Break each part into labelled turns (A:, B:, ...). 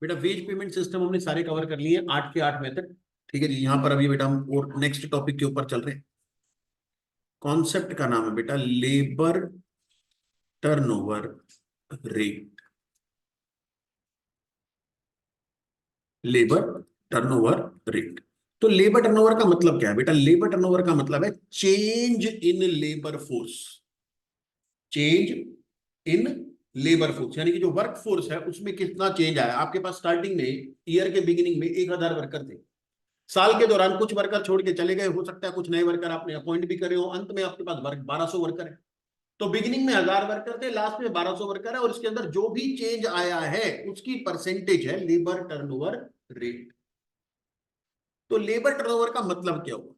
A: बेटा veg payment system हमने सारे कवर कर लिए 8 के 8 मेथड। ठीक है जी, यहाँ पर अभी बेटा हम और नेक्स्ट टॉपिक के ऊपर चल रहे हैं। कॉन्सेप्ट का नाम है बेटा labour turnover rate. Labour turnover rate. तो लेबर टर्नओवर का मतलब क्या है बेटा? लेबर टर्नओवर का मतलब है change in labour force. Change in labour force यानी कि जो वर्क फोर्स है उसमें कितना चेंज आया। आपके पास स्टार्टिंग में ईयर के बिगिनिंग में 1000 वर्कर थे। साल के दौरान कुछ वर्कर छोड़ के चले गए, हो सकता है कुछ नए वर्कर आपने अपॉइंट भी करे हो, अंत में आपके पास 1200 वर्कर है। तो बिगिनिंग में 1000 वर्कर थे, लास्ट में 1200 वर्कर है, और इसके अंदर जो भी चेंज आया है उसकी परसेंटेज है लेबर टर्नओवर रेट। तो लेबर टर्नओवर का मतलब क्या हुआ?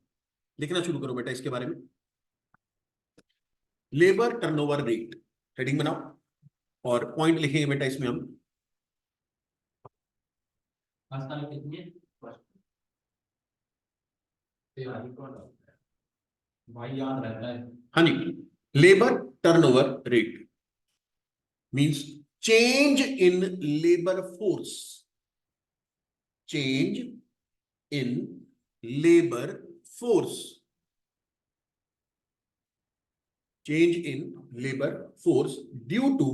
A: लिखना शुरू करो बेटा इसके बारे में। लेबर टर्नओवर रेट हेडिंग बनाओ और पॉइंट लिखेंगे बेटा इसमें हम। भाई याद रहता है। हाँ जी, labour turnover rate means change in labour force. Change in labour force. change in labor force due to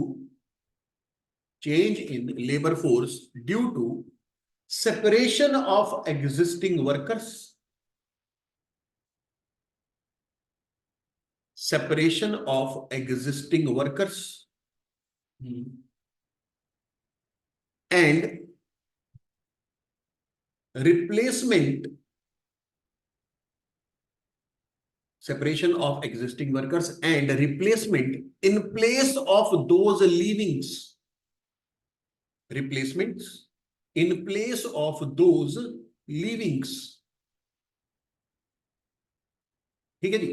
A: change in labor force due to separation of existing workers, separation of existing workers and replacement, separation of existing workers and replacement in place of those leavings, replacements in place of those leavings। ठीक है जी,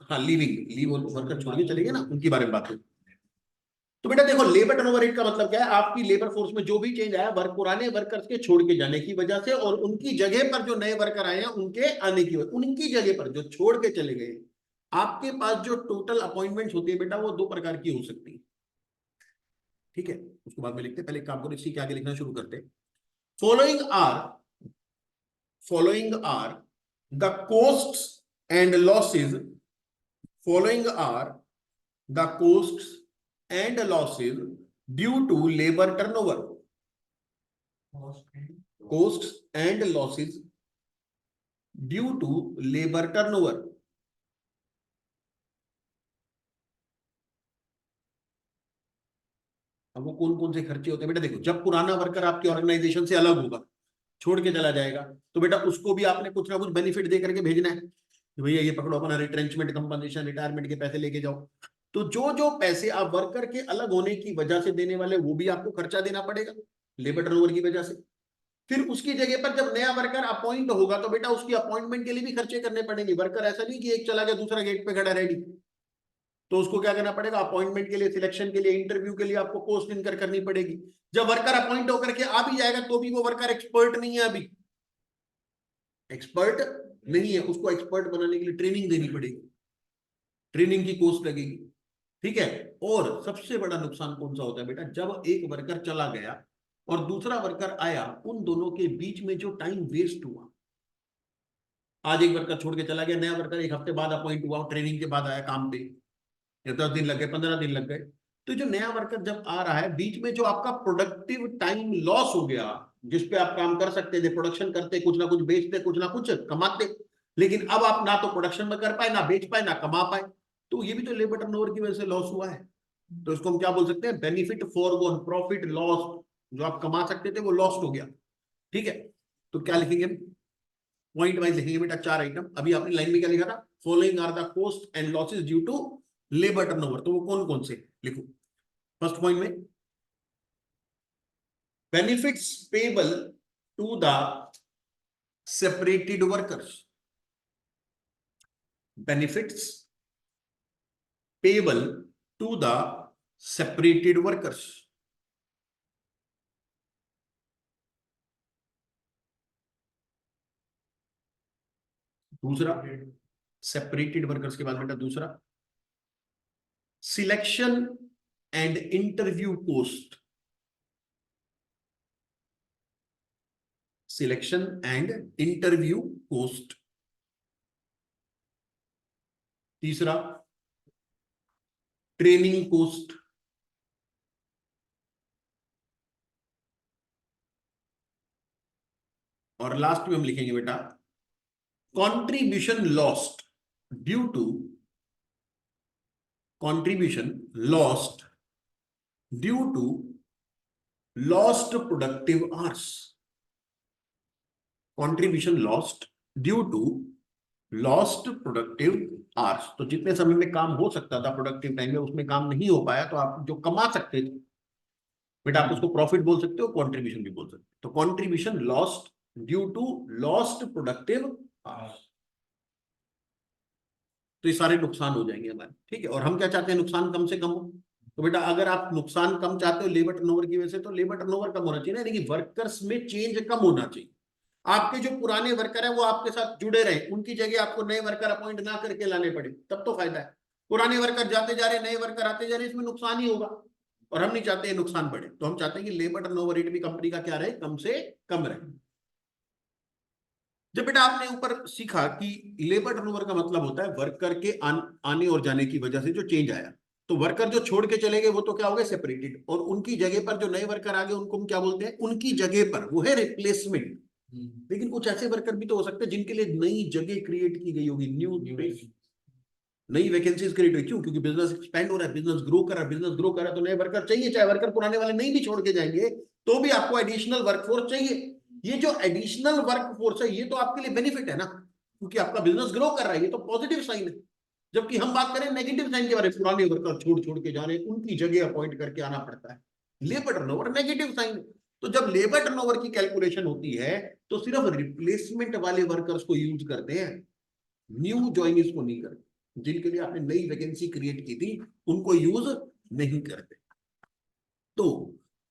A: हाँ living, leave worker छोड़ के चले गए ना, उनके बारे में बात है। तो बेटा देखो लेबर टर्नओवर रेट का मतलब क्या है? आपकी लेबर फोर्स में जो भी चेंज आया वर्क पुराने वर्कर्स के छोड़ के जाने की वजह से, और उनकी जगह पर जो नए वर्कर आए हैं उनके आने की वजह, उनकी जगह पर जो छोड़ के चले गए। आपके पास जो टोटल अपॉइंटमेंट होती है बेटा वो दो प्रकार की हो सकती है। ठीक है, उसके बाद में लिखते, पहले काम करो, इसी के आगे लिखना शुरू करते। Following are following are the costs and losses, following are the costs and losses due to labor turnover, costs and losses due to labor turnover। अब वो कौन कौन से खर्चे होते हैं बेटा? देखो जब पुराना वर्कर आपकी ऑर्गेनाइजेशन से अलग होगा, छोड़ के चला जाएगा, तो बेटा उसको भी आपने कुछ ना कुछ बेनिफिट दे करके भेजना है कि भैया ये पकड़ो अपना रिट्रेंचमेंट कंपनसेशन, रिटायरमेंट के पैसे लेके जाओ। तो जो जो पैसे आप वर्कर के अलग होने की वजह से देने वाले, वो भी आपको खर्चा देना पड़ेगा लेबर टर्नओवर की वजह से। फिर उसकी जगह पर जब नया वर्कर अपॉइंट होगा तो बेटा उसकी अपॉइंटमेंट के लिए भी खर्चे करने पड़ेंगे। वर्कर ऐसा नहीं कि एक चला गया दूसरा गेट पे खड़ा रेडी, तो उसको क्या करना पड़ेगा? अपॉइंटमेंट के लिए, सिलेक्शन के लिए, इंटरव्यू के लिए आपको पोस्ट इनकर करनी पड़ेगी। जब वर्कर अपॉइंट होकर के आ भी जाएगा तो भी वो वर्कर एक्सपर्ट नहीं है, अभी एक्सपर्ट नहीं है, उसको एक्सपर्ट बनाने के लिए ट्रेनिंग देनी पड़ेगी, ट्रेनिंग की कॉस्ट लगेगी। ठीक है, और सबसे बड़ा नुकसान कौन सा होता है बेटा? जब एक वर्कर चला गया और दूसरा वर्कर आया, उन दोनों के बीच में जो टाइम वेस्ट हुआ। आज एक वर्कर छोड़ के चला गया, नया वर्कर एक हफ्ते बाद अपॉइंट हुआ, ट्रेनिंग के बाद आया काम पे, या 10 दिन लग गए, 15 दिन लग गए। तो जो नया वर्कर जब आ रहा है, बीच में जो आपका प्रोडक्टिव टाइम लॉस हो गया, जिसपे आप काम कर सकते थे, प्रोडक्शन करते, कुछ ना कुछ बेचते, कुछ ना कुछ कमाते, लेकिन अब आप ना तो प्रोडक्शन में कर पाए, ना बेच पाए, ना कमा पाए। तो ये भी तो लेबर टर्नओवर की वजह से लॉस हुआ है। तो इसको हम क्या बोल सकते हैं? बेनिफिट फॉरगोन, प्रॉफिट लॉस, जो आप कमा सकते थे वो लॉस्ट हो गया। ठीक है, तो क्या लिखेंगे? पॉइंट वाइज लिखेंगे बेटा, 4 आइटम। अभी आपने लाइन में क्या लिखा था? Following are the cost and losses due to labour turnover. तो वो कौन कौन से लिखो? फर्स्ट पॉइंट में benefits payable to the separated workers, benefits payable to the separated workers. दूसरा, सेपरेटेड वर्कर्स के बाद बेटा दूसरा, selection and interview cost. Selection and interview cost. तीसरा ट्रेनिंग कोस्ट। और लास्ट में हम लिखेंगे बेटा contribution lost due to contribution lost due to lost productive hours। contribution lost due to lost productive hours। तो जितने समय में काम हो सकता था प्रोडक्टिव टाइम में उसमें काम नहीं हो पाया, तो आप जो कमा सकते थे बेटा आप उसको प्रॉफिट बोल सकते हो, कंट्रीब्यूशन भी बोल सकते हो। तो contribution lost due to lost productive hours. तो ये सारे नुकसान हो जाएंगे हमारे, ठीक है। और हम क्या चाहते हैं, नुकसान कम से कम हो। तो बेटा अगर आप नुकसान कम चाहते हो लेबर टर्नओवर की वजह से, तो लेबर टर्नओवर कम होना चाहिए ना, यानी कि वर्कर्स में चेंज कम होना चाहिए। आपके जो पुराने वर्कर है वो आपके साथ जुड़े रहे, उनकी जगह आपको नए वर्कर अपॉइंट ना करके लाने पड़े, तब तो फायदा है। पुराने वर्कर जाते जा रहे, नए वर्कर आते जा रहे, इसमें नुकसान ही होगा। और हम नहीं चाहते हैं नुकसान बढ़े, तो हम चाहते हैं कि लेबर टर्नओवर रेट भी कंपनी का क्या रहे, कम से कम रहे। जब बेटा आपने ऊपर सीखा कि लेबर टर्नओवर का मतलब होता है वर्कर के आने और जाने की वजह से जो चेंज आया, तो वर्कर जो छोड़ के चले गए वो तो क्या हो गए, सेपरेटेड। और उनकी जगह पर जो नए वर्कर आ गए उनको हम क्या बोलते हैं, उनकी जगह पर, वो है रिप्लेसमेंट। लेकिन कुछ ऐसे वर्कर भी तो हो सकते हैं जिनके लिए नई जगह क्रिएट की गई होगी, नई वैकेंसीज क्रिएट हुई। क्यों? क्योंकि बिजनेस एक्सपेंड हो रहा है, बिजनेस ग्रो कर रहा है, बिजनेस ग्रो कर रहा है, तो नए वर्कर चाहिए। चाहे वर्कर पुराने वाले नहीं भी छोड़ के जाएंगे तो भी आपको एडिशनल वर्कफोर्स चाहिए। ये जो एडिशनल वर्कफोर्स है ये तो आपके लिए बेनिफिट है ना, क्योंकि आपका बिजनेस ग्रो कर रहा है, ये तो पॉजिटिव साइन है। जबकि हम बात करें नेगेटिव साइन के बारे में, पुराने वर्कर छोड़ छोड़ के जा रहे हैं, उनकी जगह अपॉइंट करके आना पड़ता है, लेबर टर्नओवर नेगेटिव साइन। तो जब लेबर टर्नओवर की कैलकुलेशन होती है तो सिर्फ रिप्लेसमेंट वाले वर्कर्स को यूज करते हैं, न्यू ज्वाइनिंग्स को नहीं करते। जिनके लिए आपने नई वैकेंसी क्रिएट की थी उनको यूज नहीं करते। तो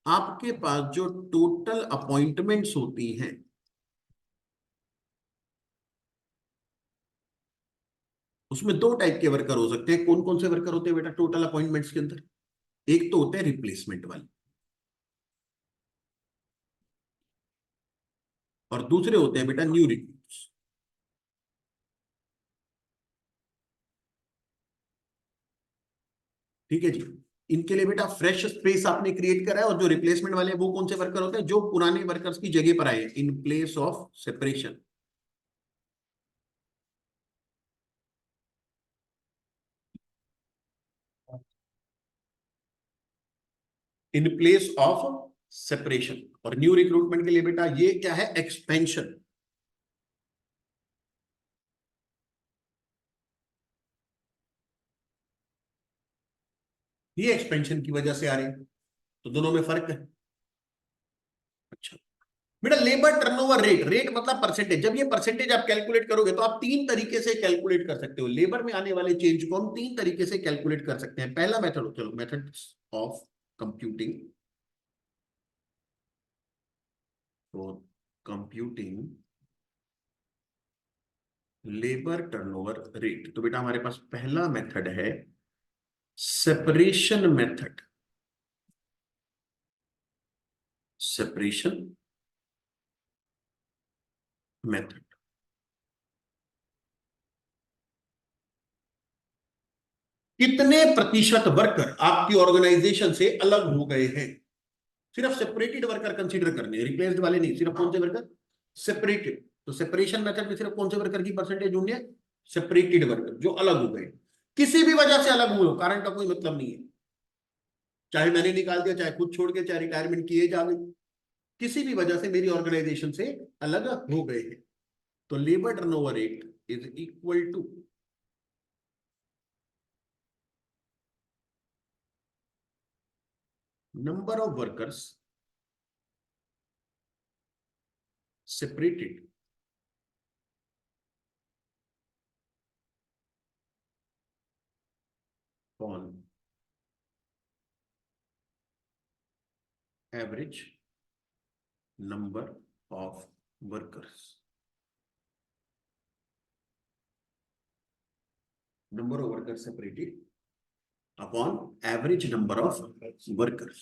A: आपके पास जो टोटल अपॉइंटमेंट्स होती हैं, उसमें दो टाइप के वर्कर हो सकते हैं। कौन कौन से वर्कर होते हैं बेटा टोटल अपॉइंटमेंट्स के अंदर? एक तो होते हैं रिप्लेसमेंट वाले, और दूसरे होते हैं बेटा न्यू रिक्रूट्स। ठीक है जी। इनके लिए बेटा फ्रेश स्पेस आपने क्रिएट करा है, और जो रिप्लेसमेंट वाले वो कौन से वर्कर होते हैं, जो पुराने वर्कर्स की जगह पर आए in place of separation. In place of separation. और न्यू रिक्रूटमेंट के लिए बेटा ये क्या है, एक्सपेंशन। ये एक्सपेंशन की वजह से आ रहे हैं, तो दोनों में फर्क है। अच्छा बेटा लेबर टर्नओवर रेट, रेट मतलब परसेंटेज। जब ये परसेंटेज आप कैलकुलेट करोगे तो आप तीन तरीके से कैलकुलेट कर सकते हो। लेबर में आने वाले चेंज को हम तीन तरीके से कैलकुलेट कर सकते हैं। पहला मेथड, चलो methods of computing, for computing labour turnover rate. तो बेटा हमारे पास पहला मेथड है सेपरेशन मेथड। Separation method. कितने प्रतिशत वर्कर आपकी ऑर्गेनाइजेशन से अलग हो गए हैं? सिर्फ सेपरेटेड वर्कर कंसीडर करने हैं, रिप्लेस्ड वाले नहीं। सिर्फ कौन से वर्कर? सेपरेटेड। तो सेपरेशन मेथड में सिर्फ कौन से वर्कर की परसेंटेज ढूंढनी है? सेपरेटेड वर्कर, जो अलग हो गए, किसी भी वजह से अलग हुए हो, कारण का कोई मतलब नहीं है। चाहे मैंने निकाल दिया, चाहे खुद छोड़ के, चाहे रिटायरमेंट किए जा गई, किसी भी वजह से मेरी ऑर्गेनाइजेशन से अलग हो गए हैं। तो labour turnover rate is equal to number of workers separated on average number of workers। number of workers separated upon average number of workers।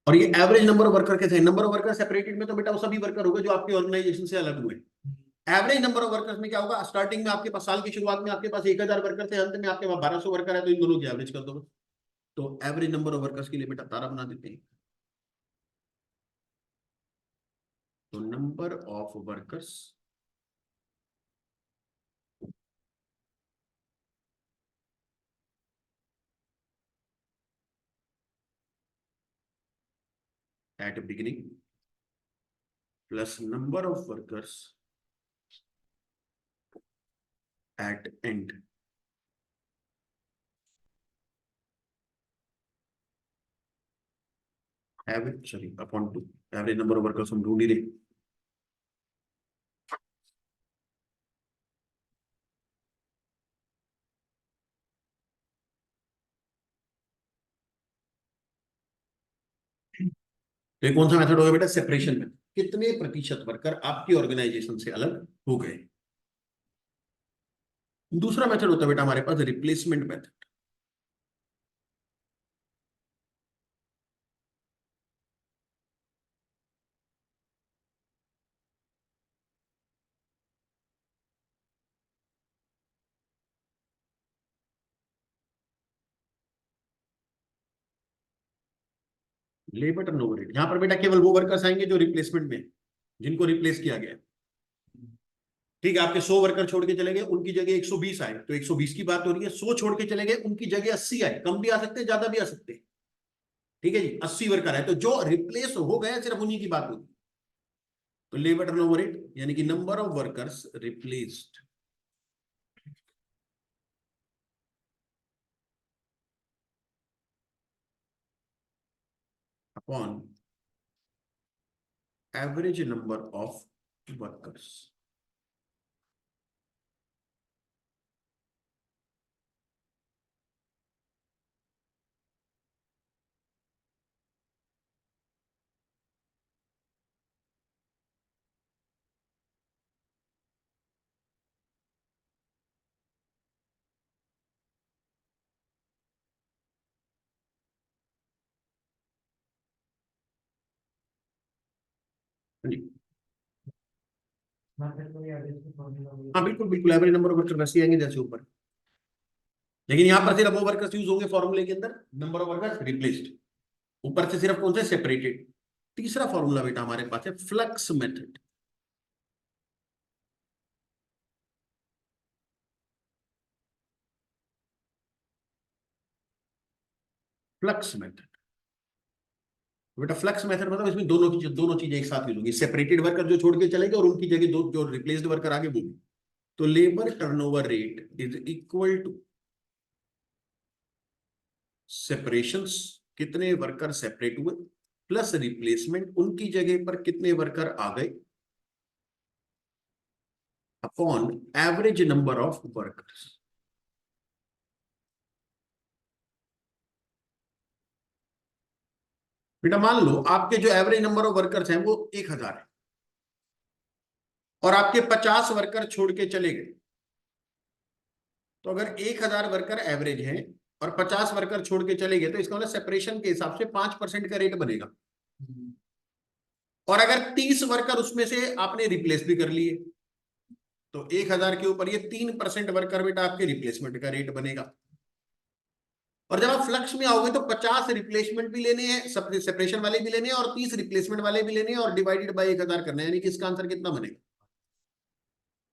A: और ये एवरेज नंबर ऑफ वर्कर कैसे, नंबर ऑफ वर्कर सेपरेटेड में तो बेटा वो सभी worker होंगे जो आपकी ऑर्गेनाइजेशन से अलग हुए। एवरेज नंबर ऑफ वर्कर्स में क्या होगा, स्टार्टिंग में आपके पास साल की शुरुआत में आपके पास 1000 वर्कर थे, अंत में आपके पास 1200 वर्कर है, तो इन दोनों की एवरेज कर दो। तो एवरेज नंबर ऑफ वर्कर्स के लिए बेटा तारा बना देते हैं। तो number of workers at beginning plus number of workers at end. Average sorry upon two, average number of workers हम ढूंढ ही रहे। तो ये कौन सा मेथड होगा बेटा, सेपरेशन में कितने प्रतिशत वर्कर आपकी ऑर्गेनाइजेशन से अलग हो गए। दूसरा मेथड होता है बेटा हमारे पास replacement method. Labour turnover rate, यहां पर बेटा केवल वो वर्कर्स आएंगे जो रिप्लेसमेंट में, जिनको रिप्लेस किया गया। ठीक है, आपके 100 वर्कर छोड़ के चले गए, उनकी जगह 120 आए, तो 120 की बात हो रही है। 100 छोड़ के चले गए, उनकी जगह 80 आए, कम भी आ सकते हैं ज्यादा भी आ सकते हैं। ठीक है जी, 80 वर्कर है, तो जो रिप्लेस हो गए सिर्फ उन्हीं की बात होगी। तो लेबर टर्नओवर रेट यानी कि number of workers replaced upon average number of workers. हाँ बिल्कुल बिल्कुल, एवरेज नंबर ऑफ वर्कर वैसे आएंगे जैसे ऊपर, लेकिन यहां पर सिर्फ वो वर्कर्स यूज होंगे फॉर्मूले के अंदर, नंबर ऑफ वर्कर्स रिप्लेस्ड। ऊपर से सिर्फ कौन से, सेपरेटेड। तीसरा फॉर्मूला बेटा हमारे पास है फ्लक्स मेथड। फ्लक्स मेथड बेटा, फ्लक्स मेथड मतलब इसमें दोनों चीजें एक साथ यूज होंगी, सेपरेटेड वर्कर जो छोड़ के चले गए और उनकी जगह दो जो रिप्लेस्ड वर्कर आगे वो भी। तो labour turnover rate is equal to separations, कितने वर्कर सेपरेट हुए, प्लस रिप्लेसमेंट, उनकी जगह पर कितने वर्कर आ गए, upon average number of workers. बेटा मान लो आपके जो एवरेज नंबर ऑफ वर्कर्स हैं वो 1000 है, और आपके 50 वर्कर छोड़ के चले गए। तो अगर 1000 वर्कर एवरेज हैं और 50 वर्कर छोड़ के चले गए, तो इसका मतलब सेपरेशन के हिसाब से 5% का रेट बनेगा। और अगर 30 वर्कर उसमें से आपने रिप्लेस भी कर लिए, तो 1000 के ऊपर ये 3% वर्कर बेटा आपके रिप्लेसमेंट का रेट बनेगा। और जब आप फ्लक्स में आओगे तो 50 रिप्लेसमेंट भी लेने हैं, सेपरेशन वाले भी लेने हैं, और 30 रिप्लेसमेंट वाले भी लेने हैं, और डिवाइडेड बाय 1000 करना है, यानी कि इसका आंसर कितना बनेगा।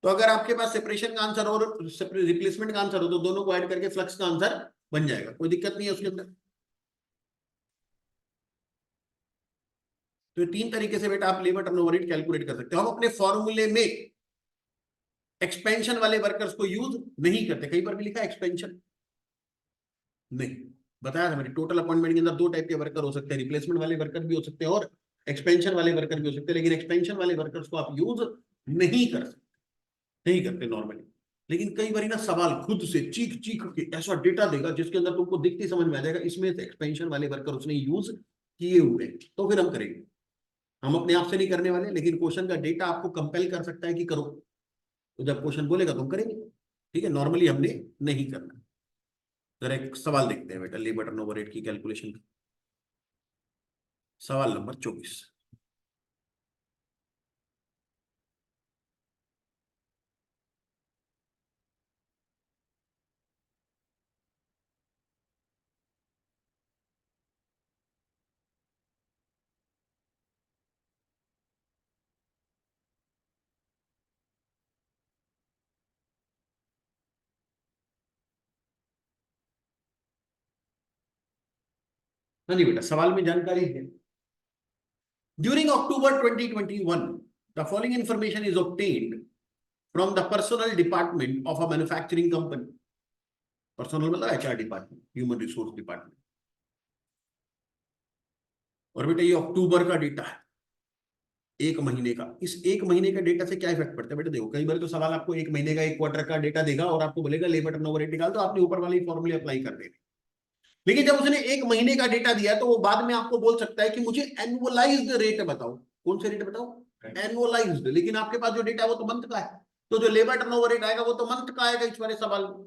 A: तो अगर आपके पास सेपरेशन का आंसर और रिप्लेसमेंट का आंसर हो, तो दोनों को ऐड करके फ्लक्स का आंसर बन जाएगा, कोई दिक्कत नहीं है उसके अंदर। तो 3 तरीके से बेटा आप लेबर टर्नओवर रेट कैलकुलेट कर सकते हो। हम अपने फॉर्मूले में एक्सपेंशन वाले वर्कर्स को यूज नहीं करते, कहीं पर भी लिखा है एक्सपेंशन नहीं, बताया था मैंने, टोटल अपॉइंटमेंट के अंदर 2 टाइप के वर्कर हो सकते हैं, रिप्लेसमेंट वाले वर्कर भी हो सकते हैं और एक्सपेंशन वाले वर्कर भी हो सकते हैं, लेकिन एक्सपेंशन वाले वर्कर्स को आप यूज नहीं कर सकते, नहीं करते नॉर्मली। लेकिन कई बार ना सवाल खुद से चीख चीख के ऐसा डेटा देगा जिसके अंदर तुमको दिखते समझ में आ जाएगा इसमें से एक्सपेंशन वाले वर्कर उसने यूज किए हुए हैं, तो फिर हम करेंगे। हम अपने आप से नहीं करने वाले, लेकिन क्वेश्चन का डेटा आपको कंपेल कर सकता है कि करो, तो जब क्वेश्चन बोलेगा तो हम करेंगे। ठीक है, नॉर्मली हमने नहीं करना। जरा एक सवाल देखते हैं बेटा लेबर टर्नओवर रेट की कैलकुलेशन। सवाल नंबर 24। हाँ जी बेटा, सवाल में जानकारी है। During October 2021 the following information is obtained from the personnel department of a manufacturing company. Personnel मतलब HR department, human resource department. और बेटा ये अक्टूबर का डेटा है, एक महीने का। इस एक महीने का डेटा से क्या इफेक्ट पड़ता है बेटा? देखो, कई बार तो सवाल आपको एक महीने का, एक क्वार्टर का डेटा देगा और आपको बोलेगा लेबर टर्नओवर रेट निकाल, तो आपने ऊपर वाली फॉर्मूले अप्लाई कर देने। लेकिन जब उसने एक महीने का डेटा दिया तो वो बाद में आपको बोल सकता है कि मुझे एनुअलाइज्ड रेट बताओ। कौन से रेट बताओ? एनुअलाइज्ड। लेकिन आपके पास जो डेटा है वो तो मंथ का है, तो जो लेबर टर्नओवर रेट आएगा वो तो मंथ का आएगा इस वाले सवाल में।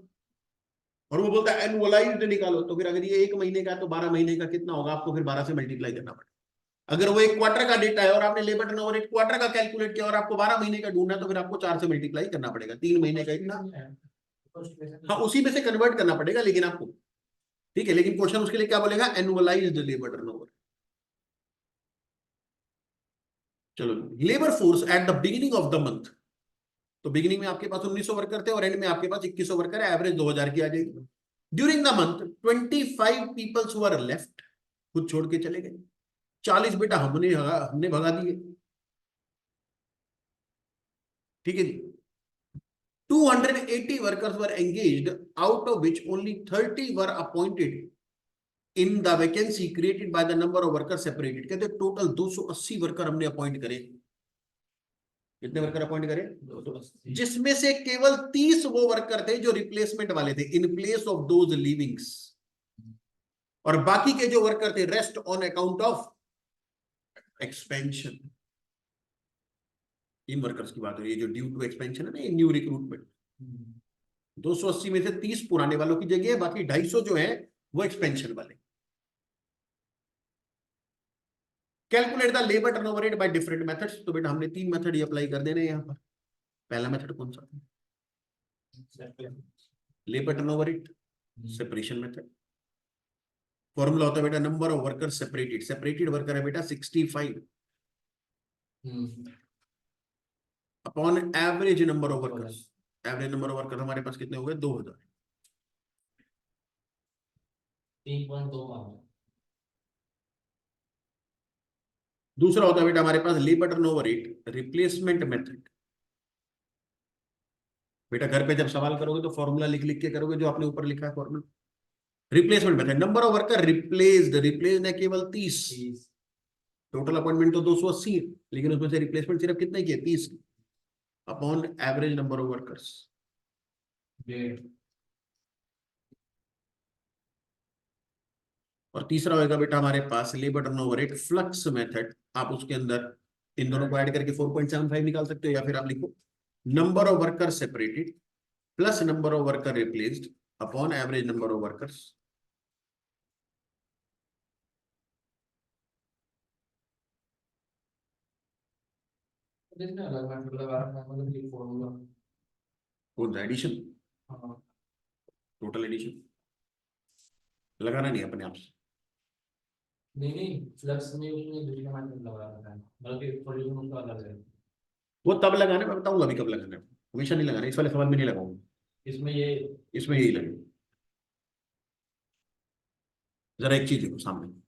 A: और वो बोलता है एनुअलाइज्ड निकालो, तो फिर अगर ये एक महीने का है तो 12 महीने का कितना होगा? आपको फिर 12 से मल्टीप्लाई करना पड़ेगा। अगर वो एक क्वार्टर का डेटा है और आपने लेबर टर्नओवर रेट क्वार्टर का कैलकुलेट किया और आपको 12 महीने का ढूंढना है, तो फिर आपको 4 से मल्टीप्लाई करना पड़ेगा। 3 महीने का इतना, हाँ उसी में से कन्वर्ट करना पड़ेगा लेकिन आपको, ठीक है। लेकिन क्वेश्चन उसके लिए क्या बोलेगा? Annualised labour turnover. चलो, labour force at the beginning of the month. तो बिगिनिंग में आपके पास 1900 वर्कर थे और एंड में आपके पास 2100 वर्कर है, एवरेज 2000 की आ जाएगी। During the month 25 peoples were left, खुद छोड़ के चले गए। 40 बेटा हमने भगा दिए, ठीक है जी। 280 workers were engaged, out of which only 30 were appointed in the vacancy created by the number of workers separated। कहते टोटल 280 वर्कर हमने अपॉइंट करे। कितने वर्कर अपॉइंट करे? 280, जिसमें से केवल 30 वो वर्कर थे जो रिप्लेसमेंट वाले थे, in place of those livings. और बाकी के जो वर्कर थे rest on account of expansion. In workers की बात हो रही है जो ड्यू टू एक्सपेंशन है ना, ये न्यू रिक्रूटमेंट। 280 में से 30 पुराने वालों की जगह है, बाकी 250 जो है वो एक्सपेंशन वाले। Calculate the labour turnover rate by different methods. तो बेटा हमने 3 मेथड ही अप्लाई कर देने यहाँ पर। पहला मेथड कौन सा? Labour turnover rate separation method. Formula होता है बेटा number of worker separated. Separated worker है बेटा 65 upon average number of workers. Average number of worker हमारे पास कितने हो गए? 2000। 3.2। दूसरा होता है बेटा हमारे पास labour turnover rate replacement method. बेटा घर पे जब सवाल करोगे तो फॉर्मूला लिख लिख के करोगे, जो आपने ऊपर लिखा है formula. Replacement method, number of worker replaced, replaced है केवल 30। टोटल अपॉइंटमेंट तो 280 है, लेकिन उसमें से रिप्लेसमेंट सिर्फ कितने की है? 30 upon average number of workers. और तीसरा होगा बेटा हमारे पास labour turnover rate flux method. आप उसके अंदर इन दोनों को ऐड करके 4.75 निकाल सकते हो, या फिर आप लिखो number of worker separated plus number of worker replaced upon average number of workers. कौन सा एडिशन? टोटल एडिशन लगाना नहीं अपने आप से। नहीं फ्लक्स में उसने दूसरा माध्यम लगा रखा है, बल्कि सॉल्यूशन उसका अलग है। वो तब लगाना, मैं बताऊंगा अभी कब लगाना है। हमेशा नहीं लगाना, इस वाले सवाल में नहीं लगाऊंगा। इसमें यही लगे। जरा एक चीज देखो सामने,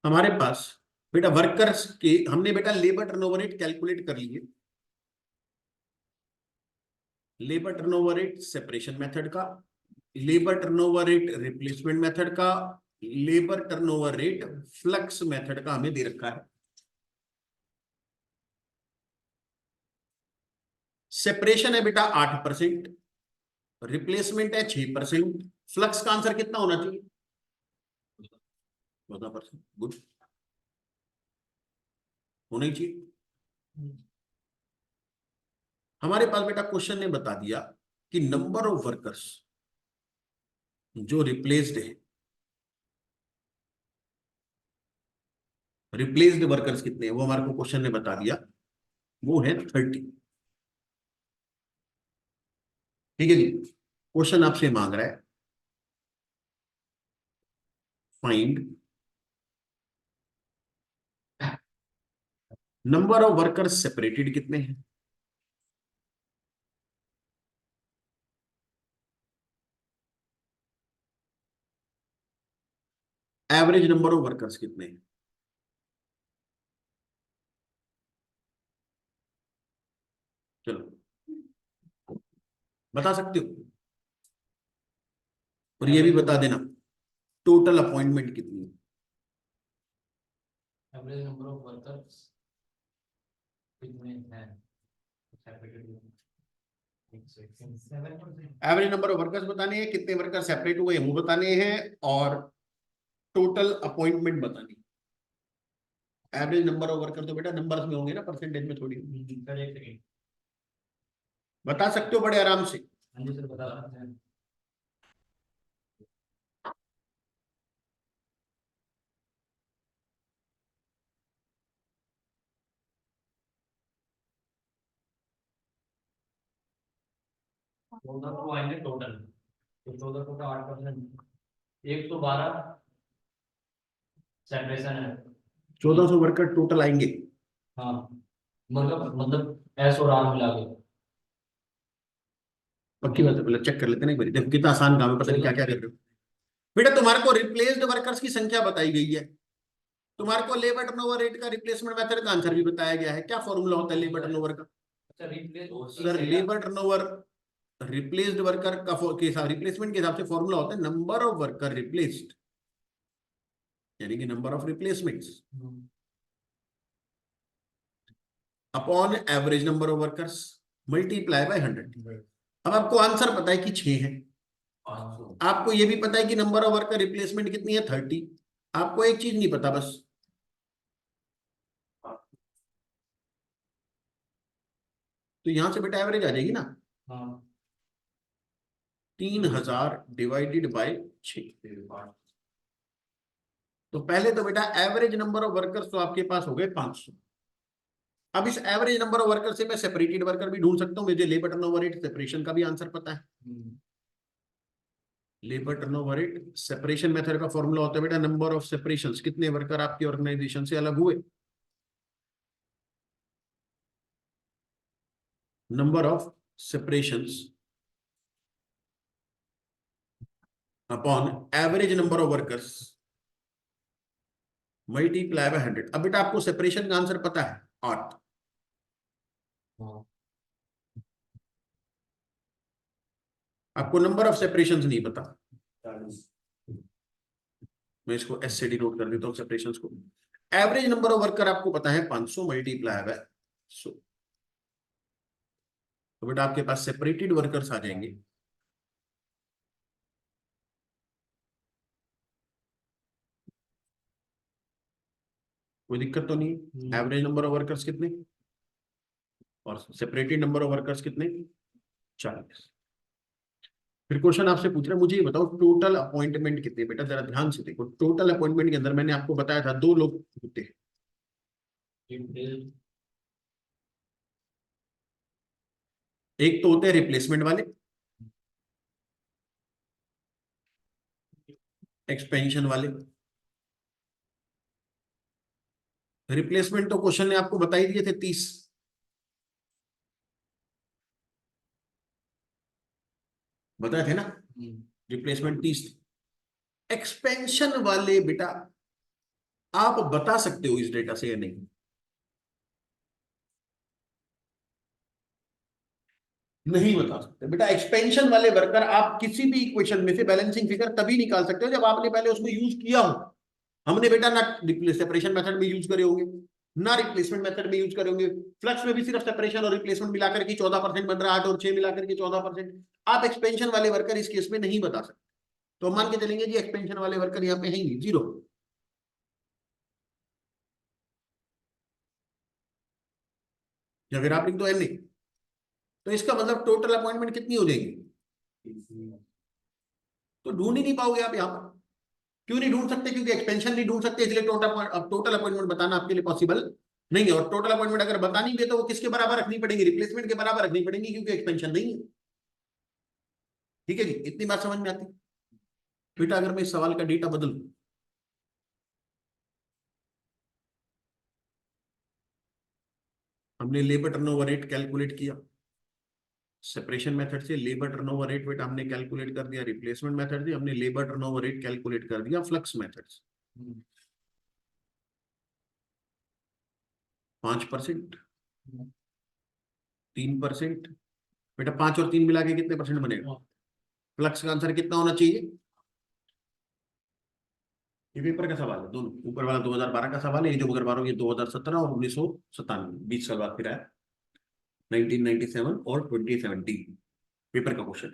A: हमारे पास बेटा वर्कर्स के हमने बेटा लेबर टर्नओवर रेट कैलकुलेट कर लिए। Labour turnover rate separation method का, labour turnover rate replacement method का, labour turnover rate flux method का हमें दे रखा है। सेपरेशन है बेटा 8%, रिप्लेसमेंट है 6%, फ्लक्स का आंसर कितना होना चाहिए? 14%। गुड, होना ही चाहिए। हमारे पास बेटा क्वेश्चन ने बता दिया कि नंबर ऑफ वर्कर्स जो रिप्लेस्ड है, रिप्लेस्ड वर्कर्स कितने हैं वो हमारे को क्वेश्चन ने बता दिया, वो है 30। ठीक है जी। क्वेश्चन आपसे मांग रहा है find number of workers separated कितने हैं, एवरेज नंबर ऑफ वर्कर्स कितने हैं। चलो बता सकते हो, और ये भी बता देना टोटल अपॉइंटमेंट कितनी है।
B: एवरेज नंबर ऑफ वर्कर्स कितने हैं,
A: एवरेज नंबर ऑफ वर्कर्स बताने हैं, कितने वर्कर सेपरेट हुए वो बताने हैं, और टोटल अपॉइंटमेंट बतानी है। एवरेज नंबर ऑफ वर्कर तो बेटा नंबर्स में होंगे ना, परसेंटेज में थोड़ी।
B: सर एक सेकंड,
A: बता सकते हो बड़े आराम से।
B: हाँ जी सर बता सकते हैं। चौदह को आएंगे टोटल, तो 14 को 8%, 112 सेपरेशन है।
A: 1400 वर्कर टोटल आएंगे।
B: हाँ, मतलब एस और आर मिला के।
A: पक्की बात है, पहले चेक कर लेते हैं ना एक बार, देखो कितना आसान काम है, पता नहीं क्या क्या कर रहे हो। बेटा तुम्हारे को रिप्लेस्ड वर्कर्स की संख्या बताई गई है, तुम्हारे को लेबर टर्नओवर रेट का रिप्लेसमेंट मेथड का आंसर भी बताया गया है। क्या फॉर्मूला होता है लेबर टर्नओवर का।
B: अच्छा रिप्लेस
A: अगर लेबर टर्नओवर रिप्लेस्ड वर्कर का के हिसाब, रिप्लेसमेंट के हिसाब से फॉर्मूला होता है नंबर ऑफ वर्कर रिप्लेस्ड, यानी कि number of replacements upon average number of workers multiply by 100। अब आपको आंसर पता है कि 6 है, आपको ये भी पता है कि नंबर ऑफ वर्कर रिप्लेसमेंट कितनी है 30। आपको एक चीज नहीं पता बस, तो यहां से बेटा एवरेज आ जाएगी ना।
B: हाँ
A: 3000 डिवाइडेड बाय 6। तो पहले तो बेटा एवरेज नंबर ऑफ वर्कर्स तो आपके पास हो गए 500। अब इस एवरेज नंबर ऑफ वर्कर से मैं सेपरेटेड वर्कर भी ढूंढ सकता हूं, मुझे लेबर टर्नओवर रेट सेपरेशन का भी आंसर पता है। Labour turnover rate separation method का फॉर्मूला होता है बेटा नंबर ऑफ सेपरेशंस, कितने वर्कर आपकी ऑर्गेनाइजेशन से अलग हुए, number of separations upon average number of workers multiply by 100। अब बेटा आपको सेपरेशन का आंसर पता है 8,
B: हाँ
A: आपको नंबर ऑफ सेपरेशंस नहीं पता। मैं इसको एस से डिनोट कर देता हूँ सेपरेशंस को। एवरेज नंबर ऑफ वर्कर आपको पता है 500 मल्टीप्लाई बाय 100। तो बेटा आपके पास सेपरेटेड वर्कर्स आ जाएंगे कोई दिक्कत तो नहीं। एवरेज नंबर ऑफ वर्कर्स कितने और सेपरेटेड नंबर ऑफ वर्कर्स कितने, 40। फिर क्वेश्चन आपसे पूछ रहा है मुझे ये बताओ टोटल अपॉइंटमेंट कितने। बेटा जरा ध्यान से देखो, टोटल अपॉइंटमेंट के अंदर मैंने आपको बताया था 2 लोग होते हैं, एक तो होते हैं रिप्लेसमेंट वाले, एक्सपेंशन वाले। रिप्लेसमेंट तो क्वेश्चन ने आपको बता ही दिए थे 30, बताए थे ना, रिप्लेसमेंट 30। एक्सपेंशन वाले बेटा आप बता सकते हो इस डेटा से या नहीं, नहीं बता सकते बेटा। एक्सपेंशन वाले वर्कर आप किसी भी इक्वेशन में से बैलेंसिंग फिगर तभी निकाल सकते हो जब आपने पहले उसको यूज किया हो। हमने बेटा ना सेपरेशन मेथड में यूज करे होंगे ना रिप्लेसमेंट मेथड में यूज करे होंगे। फ्लक्स में भी सिर्फ सेपरेशन और रिप्लेसमेंट मिलाकर के 14% बन रहा है, 8 और 6 मिलाकर के 14%। आप एक्सपेंशन वाले वर्कर इस केस में नहीं बता सकते, तो मान के चलेंगे जी एक्सपेंशन वाले वर्कर यहाँ पे है ही जीरो। या फिर आप लिख दो एन, तो इसका मतलब टोटल अपॉइंटमेंट कितनी हो जाएगी, तो ढूंढ ही नहीं पाओगे आप यहाँ पर। क्यों नहीं ढूंढ सकते? क्योंकि एक्सपेंशन नहीं ढूंढ सकते, इसलिए टोटल अपॉइंटमेंट बताना आपके लिए पॉसिबल नहीं है। और टोटल अपॉइंटमेंट अगर बतानी भी है तो वो किसके बराबर रखनी पड़ेगी? रिप्लेसमेंट के बराबर रखनी पड़ेगी, क्योंकि एक्सपेंशन नहीं है। ठीक है जी, इतनी बात समझ में आती? बेटा अगर मैं इस सवाल का डेटा बदलूं, हमने लेबर टर्नओवर रेट कैलकुलेट किया, सेपरेशन मेथड से लेबर टर्नओवर रेट बेटा हमने कैलकुलेट कर दिया, रिप्लेसमेंट मेथड से हमने लेबर टर्नओवर रेट कैलकुलेट कर दिया, फ्लक्स मेथड से 5%, 3%। बेटा 5 और 3 मिला के कितने परसेंट बनेगा? फ्लक्स का आंसर कितना होना चाहिए? ये पेपर का सवाल है, दोनों। ऊपर वाला 2012 का सवाल है, ये जो मगर बारो ये 2017 और 1997, 20 साल बाद फिर आया, 1997 और 2017 पेपर का क्वेश्चन।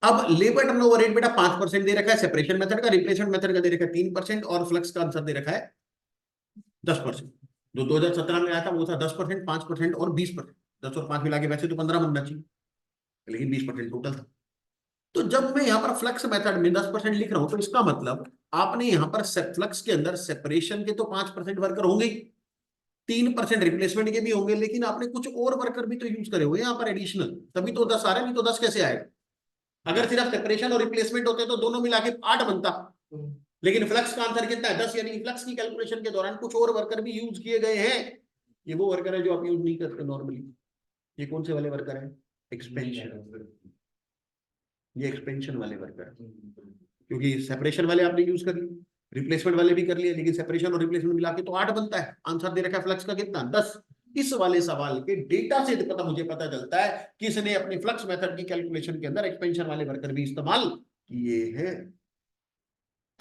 A: अब लेबर टर्नओवर रेट बेटा 5% दे रखा है सेपरेशन मेथड का, रिप्लेसमेंट मेथड का दे रखा है 3%, और फ्लक्स का आंसर दे रखा है 10%। जो 2017 में आया था वो था 10%, 5% और 20%। 10 और 5 मिला के वैसे तो 15 बनना चाहिए, लेकिन 20% टोटल था। तो जब मैं यहाँ पर फ्लक्स मेथड में 10% लिख रहा हूं, तो इसका मतलब आपने यहाँ पर फ्लक्स के अंदर सेपरेशन के तो 5% वर्कर होंगे, 3% रिप्लेसमेंट के भी होंगे, लेकिन आपने कुछ और वर्कर भी तो यूज करे हुए यहाँ पर एडिशनल, तभी तो 10 आ रहा है, नहीं तो 10 कैसे आएगा? अगर सिर्फ सेपरेशन और रिप्लेसमेंट होते तो दोनों मिला के 8 बनता, लेकिन फ्लक्स का आंसर कितना है? 10। यानी फ्लक्स की कैलकुलेशन के दौरान कुछ और वर्कर भी यूज किए गए हैं। ये वो वर्कर है जो आप यूज नहीं करते नॉर्मली। ये कौन से वाले वर्कर है? एक्सपेंशन। ये एक्सपेंशन वाले वर्कर है, क्योंकि सेपरेशन वाले आपने यूज कर लिए, रिप्लेसमेंट वाले भी कर लिए, लेकिन सेपरेशन और रिप्लेसमेंट मिला के तो 8 बनता है। आंसर दे रखा है फ्लक्स का कितना? 10। इस वाले सवाल के डेटा से मुझे पता चलता है कि इसने अपने फ्लक्स मेथड की कैलकुलेशन के अंदर एक्सपेंशन वाले वर्कर भी इस्तेमाल किए हैं।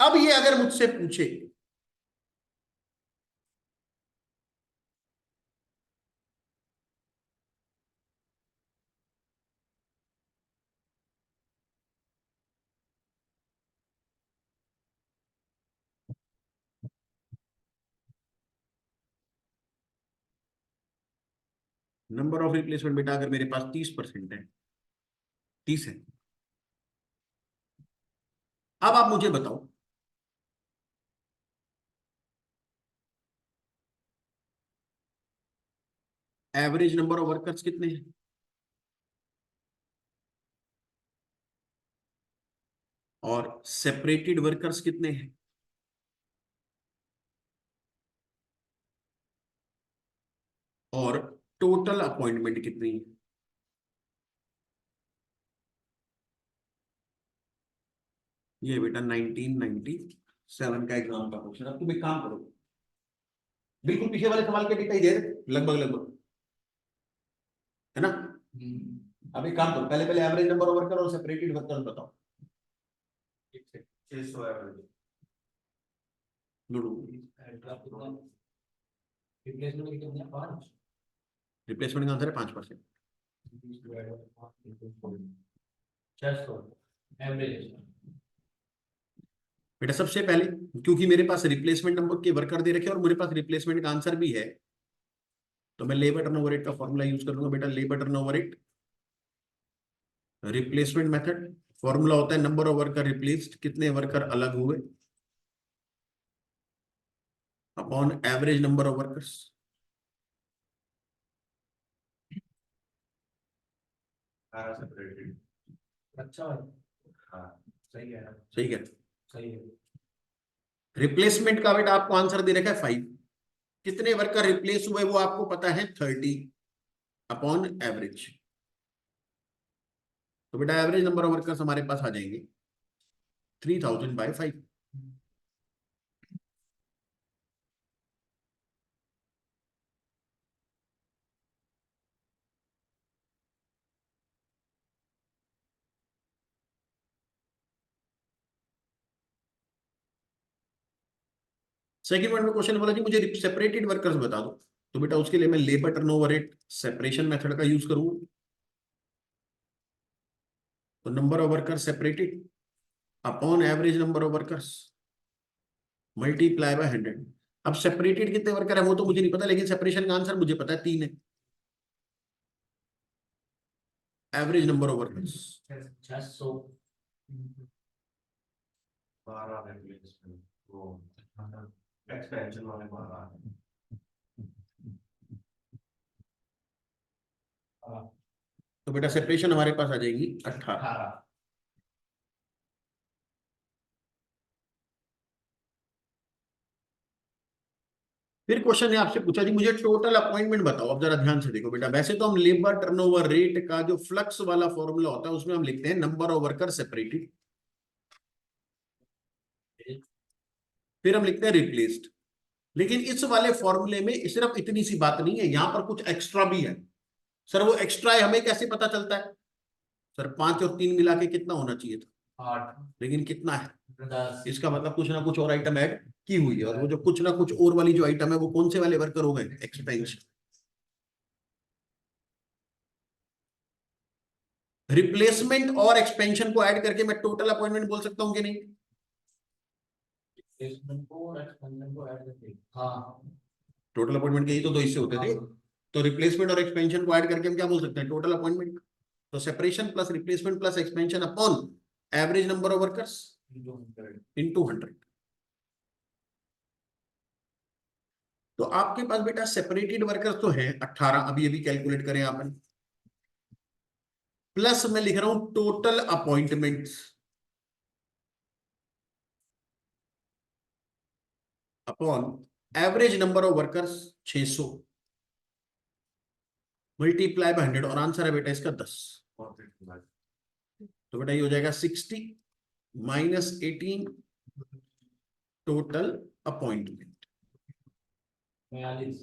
A: अब ये अगर मुझसे पूछे नंबर ऑफ रिप्लेसमेंट बेटा अगर मेरे पास 30% है, 30 है, अब आप मुझे बताओ एवरेज नंबर ऑफ वर्कर्स कितने हैं और सेपरेटेड वर्कर्स कितने हैं और टोटल अपॉइंटमेंट कितनी है? ये बेटा 1997 का एग्जाम का क्वेश्चन। अब तुम एक काम करो, बिल्कुल पीछे वाले सवाल के डेटा ही दे रहे लगभग लगभग, है ना? अब एक काम करो, पहले पहले एवरेज नंबर ऑफ वर्कर और सेपरेटेड वर्कर बताओ।
B: 600 एवरेज। रिप्लेसमेंट कितने? 5।
A: रिप्लेसमेंट का आंसर है 5%।
B: 600 एवरेज।
A: बेटा सबसे पहले, क्योंकि मेरे पास रिप्लेसमेंट नंबर के वर्कर दे रखे और मेरे पास रिप्लेसमेंट का आंसर भी है, तो मैं लेबर टर्नओवर रेट का फॉर्मूला यूज कर लूंगा। बेटा labour turnover rate replacement method formula होता है नंबर ऑफ वर्कर रिप्लेस्ड, कितने वर्कर अलग हुए, upon average number of workers.
B: Separated. अच्छा है। हाँ सही है,
A: सही है।
B: सही है।
A: रिप्लेसमेंट का बेटा आपको आंसर दे रखा है 5, कितने वर्कर रिप्लेस हुए वो आपको पता है 30 अपॉन एवरेज। तो बेटा एवरेज नंबर ऑफ वर्कर्स हमारे पास आ जाएंगे 3000/5। सेकंड वर्ड में क्वेश्चन बोला जी मुझे सेपरेटेड वर्कर्स बता दो, तो बेटा उसके लिए मैं labour turnover rate separation method का यूज करूंगा। तो number of workers separated upon average number of workers multiply by 100। अब सेपरेटेड कितने वर्कर है वो तो मुझे नहीं पता, लेकिन सेपरेशन का आंसर मुझे पता है 3 है। Average number of workers
B: 600 12 replacement वो एक्सपेंशन वाले 12
A: तो बेटा सेपरेशन हमारे पास आ जाएगी 18।
B: 18।
A: फिर क्वेश्चन ने आपसे पूछा जी मुझे टोटल अपॉइंटमेंट बताओ। अब जरा ध्यान से देखो बेटा, वैसे तो हम लेबर टर्नओवर रेट का जो फ्लक्स वाला फॉर्मूला होता है उसमें हम लिखते हैं नंबर ऑफ वर्कर सेपरेटेड, फिर हम लिखते हैं रिप्लेस्ड। लेकिन इस वाले फॉर्मूले में सिर्फ इतनी सी बात नहीं है, यहां पर कुछ एक्स्ट्रा भी है। सर वो एक्स्ट्रा है हमें कैसे पता चलता है? सर 5 और 3 मिला के कितना होना चाहिए था,
B: 8
A: लेकिन कितना है?
B: 10।
A: इसका मतलब कुछ ना कुछ और आइटम ऐड की हुई है, और वो जो कुछ ना कुछ और वाली जो आइटम है वो कौन से वाले वर्कर हो गए? एक्सपेंशन। रिप्लेसमेंट और एक्सपेंशन को ऐड करके मैं टोटल अपॉइंटमेंट बोल सकता हूं कि नहीं?
B: रिप्लेसमेंट को और एक्सपेंशन को ऐड करके हाँ।
A: टोटल अपॉइंटमेंट के ही तो दो हिस्से होते थे।
B: हाँ
A: तो रिप्लेसमेंट और एक्सपेंशन को ऐड करके हम क्या बोल सकते हैं? Total appointment. तो separation plus replacement plus expansion upon average number of workers
B: 200।
A: Into 100। तो आपके पास बेटा सेपरेटेड वर्कर्स तो है 18, अभी अभी कैलकुलेट करें आपने, प्लस मैं लिख रहा हूं total appointments upon average number of workers 600 multiply by 100, और आंसर है बेटा इसका 10। तो बेटा ये हो जाएगा 60 माइनस 18 टोटल अपॉइंटमेंट।
B: 42।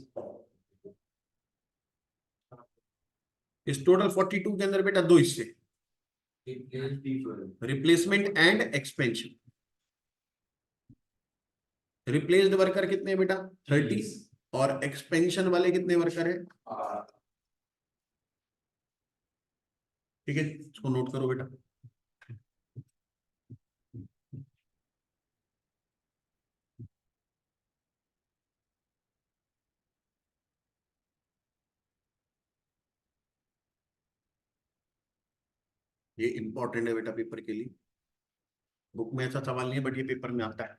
A: इस टोटल 42 के अंदर बेटा दो हिस्से,
B: replace
A: replacement and expansion. Replaced worker कितने हैं बेटा? 30। और एक्सपेंशन वाले कितने वर्कर है? ठीक है, इसको नोट करो बेटा। ये इंपॉर्टेंट है बेटा पेपर के लिए। बुक में ऐसा सवाल नहीं है, बट ये पेपर में आता है।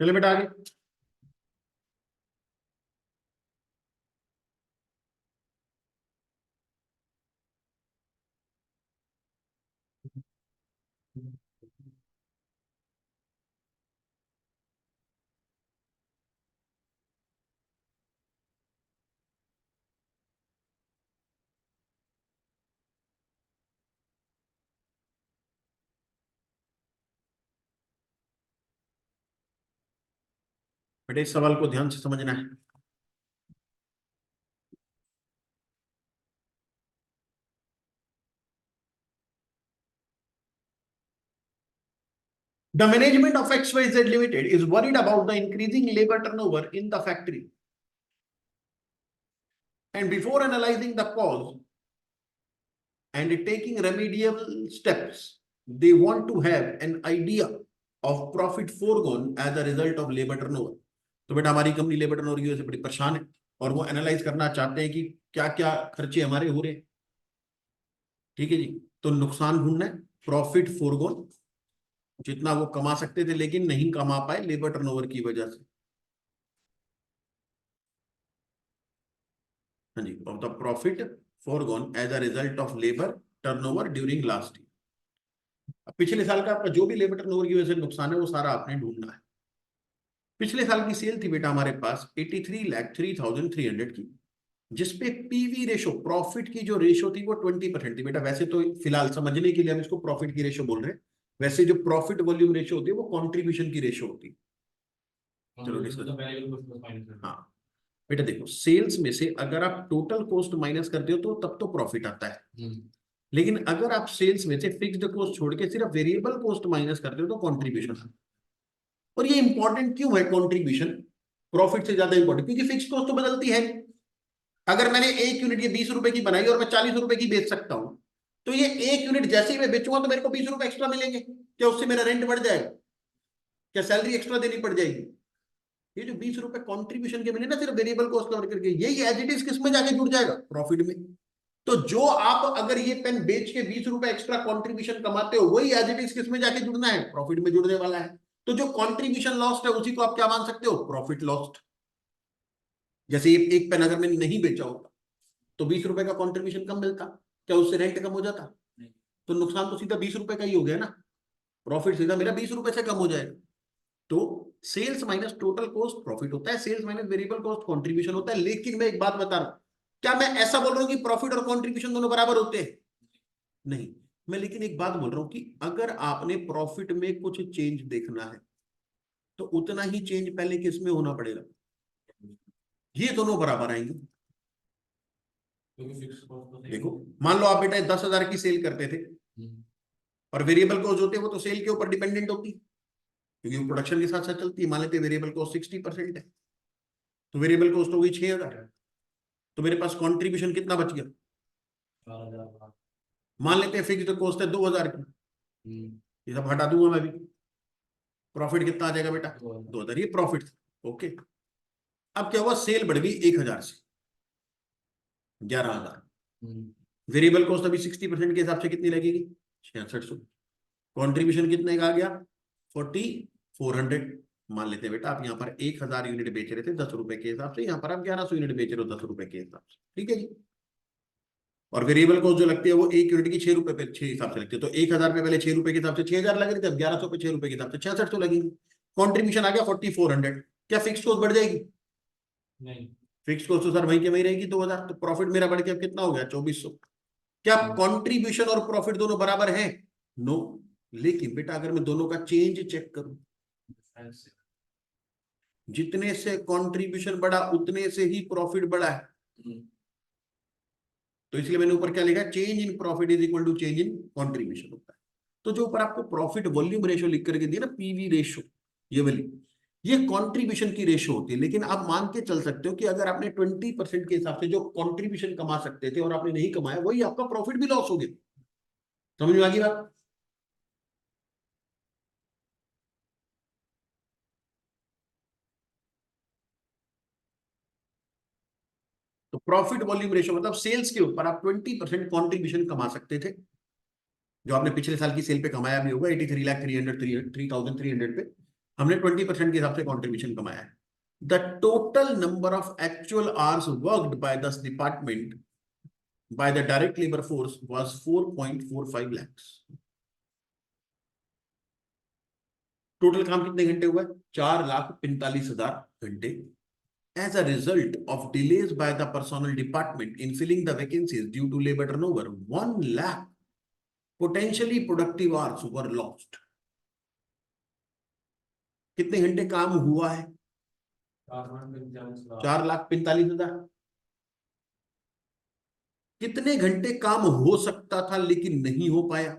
A: चलिए बेटा आगे। बेटे इस सवाल को ध्यान से समझना है। The management of XYZ Limited is worried about the increasing labor turnover in the factory. And before analyzing the cause and taking remedial steps, they want to have an idea of profit foregone as a result of labor turnover. तो बेटा हमारी company labour turnover की वजह से बड़ी परेशान है और वो एनालाइज करना चाहते हैं कि क्या क्या खर्चे हमारे हो रहे हैं। ठीक है जी, तो नुकसान ढूंढना है, प्रॉफिट फोरगोन, जितना वो कमा सकते थे लेकिन नहीं कमा पाए लेबर टर्नओवर की वजह से। हाँ जी, of the profit foregone as a result of labour turnover during last year. पिछले साल का आपका जो भी लेबर टर्नओवर की वजह से नुकसान है वो सारा आपने ढूंढना है। पिछले साल की सेल थी बेटा हमारे पास 83,03,300 की, जिसपे पीवी रेशो, प्रॉफिट की जो रेशो थी वो 20% थी। बेटा वैसे तो फिलहाल समझने के लिए हम इसको प्रॉफिट की रेशो बोल रहे हैं, वैसे जो प्रॉफिट वॉल्यूम रेशो होती है वो कंट्रीब्यूशन की रेशो होती है। चलो डिस्कस। हाँ बेटा देखो, सेल्स में से अगर आप टोटल कॉस्ट माइनस करते हो तो तब तो प्रॉफिट आता है, लेकिन अगर आप सेल्स में से फिक्स्ड कॉस्ट छोड़ के सिर्फ वेरिएबल कॉस्ट माइनस करते हो तो कंट्रीब्यूशन आता है। और ये इंपॉर्टेंट क्यों है कंट्रीब्यूशन, प्रॉफिट से ज्यादा इंपॉर्टेंट? क्योंकि फिक्स्ड कॉस्ट तो बदलती है। अगर मैंने एक यूनिट ये 20 रुपए की बनाई और मैं 40 रुपए की बेच सकता हूं, तो ये एक यूनिट जैसे ही मैं बेचूंगा तो मेरे को 20 रुपए एक्स्ट्रा मिलेंगे। क्या उससे मेरा रेंट बढ़ जाएगा? क्या सैलरी एक्स्ट्रा देनी पड़ जाएगी? ये जो 20 रुपए कॉन्ट्रीब्यूशन के मिले ना सिर्फ वेरिएबल कॉस्ट कवर करके, यही एज इट इज किस में जाके जुड़ जाएगा? प्रॉफिट में। तो जो आप अगर ये पेन बेच के 20 रुपए एक्स्ट्रा कॉन्ट्रीब्यूशन कमाते हो, वही एज इट इज किस में जाके जुड़ना है? प्रॉफिट में जुड़ने वाला है। तो जो कॉन्ट्रीब्यूशन लॉस्ट है उसी को आप क्या मान सकते हो? Profit lost. जैसे एक पेन अगर मैंने नहीं बेचा होता तो 20 रुपए का कॉन्ट्रीब्यूशन कम मिलता, क्या उससे रेंट कम हो जाता? तो नुकसान तो सीधा 20 रुपए का ही हो गया ना, प्रॉफिट सीधा मेरा 20 रुपए से कम हो जाएगा। तो sales minus total cost profit होता है, sales minus variable cost contribution होता है। लेकिन मैं एक बात बता रहा हूं, क्या मैं ऐसा बोल रहा हूं कि प्रॉफिट और कंट्रीब्यूशन दोनों बराबर होते हैं? नहीं। मैं लेकिन एक बात बोल रहा हूं कि अगर आपने प्रॉफिट में कुछ चेंज देखना है तो उतना ही चेंज पहले किस में होना पड़ेगा? ये दोनों बराबर आएंगे। देखो मान लो आप बेटा 10,000 की सेल करते थे और वेरिएबल कॉस्ट होते वो तो सेल के ऊपर डिपेंडेंट होती, क्योंकि वो प्रोडक्शन के साथ साथ चलती है। मान लेते वेरिएबल कॉस्ट 60% है, तो वेरिएबल कॉस्ट हो गई 6,000, तो मेरे पास कंट्रीब्यूशन कितना बच गया? मान लेते हैं फिक्स्ड कॉस्ट है 2,000 की, ये सब हटा दूंगा मैं भी। प्रॉफिट कितना आ जाएगा बेटा? 2,000, ये प्रॉफिट था। ओके, अब क्या हुआ, सेल बढ़ गई 1,000 से 11,000। वेरिएबल कॉस्ट अभी 60% के हिसाब से कितनी लगेगी? 6600। कॉन्ट्रीब्यूशन कितने का आ गया? 4,400। मान लेते हैं बेटा आप यहाँ पर 1,000 यूनिट बेच रहे थे 10 रुपए के हिसाब से, यहाँ पर आप 1,100 यूनिट बेच रहे हो 10 रुपए के हिसाब से। ठीक है जी। और वेरिएबल कॉस्ट जो लगती है वो एक यूनिट की 6 रुपए पे 6 हिसाब से लगती है, तो 1,000 पे पहले 6 रुपए के हिसाब से 6,000 लग रहे थे, अब 1,100 पे 6 रुपए के हिसाब से 6600 लगेंगे। कॉन्ट्रीब्यूशन आ गया 4,400। क्या फिक्स कॉस्ट बढ़ जाएगी? नहीं, फिक्स कॉस्ट तो सर वहीं के वहीं रहेगी 2,000, तो प्रॉफिट मेरा बढ़ के अब कितना हो गया? 2,400। क्या कंट्रीब्यूशन और प्रॉफिट दोनों बराबर हैं? नो। लेकिन बेटा अगर मैं दोनों का चेंज चेक करूं, जितने से कंट्रीब्यूशन बढ़ा उतने से ही प्रॉफिट बढ़ा है, तो इसलिए मैंने ऊपर क्या लिखा? Change in profit is equal to change in contribution होता है। तो जो ऊपर आपको प्रॉफिट वॉल्यूम रेशो लिख करके दिया ना, पीवी रेशो, ये वाली, ये कंट्रीब्यूशन की रेशो होती है। लेकिन आप मान के चल सकते हो कि अगर आपने 20% के हिसाब से जो कंट्रीब्यूशन कमा सकते थे और आपने नहीं कमाया, वही आपका प्रॉफिट भी लॉस हो गया। समझ में आ गई बात? तो प्रॉफिट वॉल्यूम रेशो मतलब सेल्स के ऊपर आप 20% कंट्रीब्यूशन कमा सकते थे जो आपने पिछले साल की सेल पे कमाया भी होगा 83,300 पे हमने 20% के हिसाब से कॉन्ट्रीब्यूशन कमाया है। The total number of actual hours worked by this department by the direct labor force was 4.45 lakhs. टोटल काम कितने घंटे हुआ? 4,45,000 घंटे. As a result of delays by the personnel department in filling the vacancies due to labor turnover, 1 lakh potentially productive hours were lost. कितने घंटे काम हुआ है? 4,45,000. कितने घंटे काम हो सकता था लेकिन नहीं हो पाया?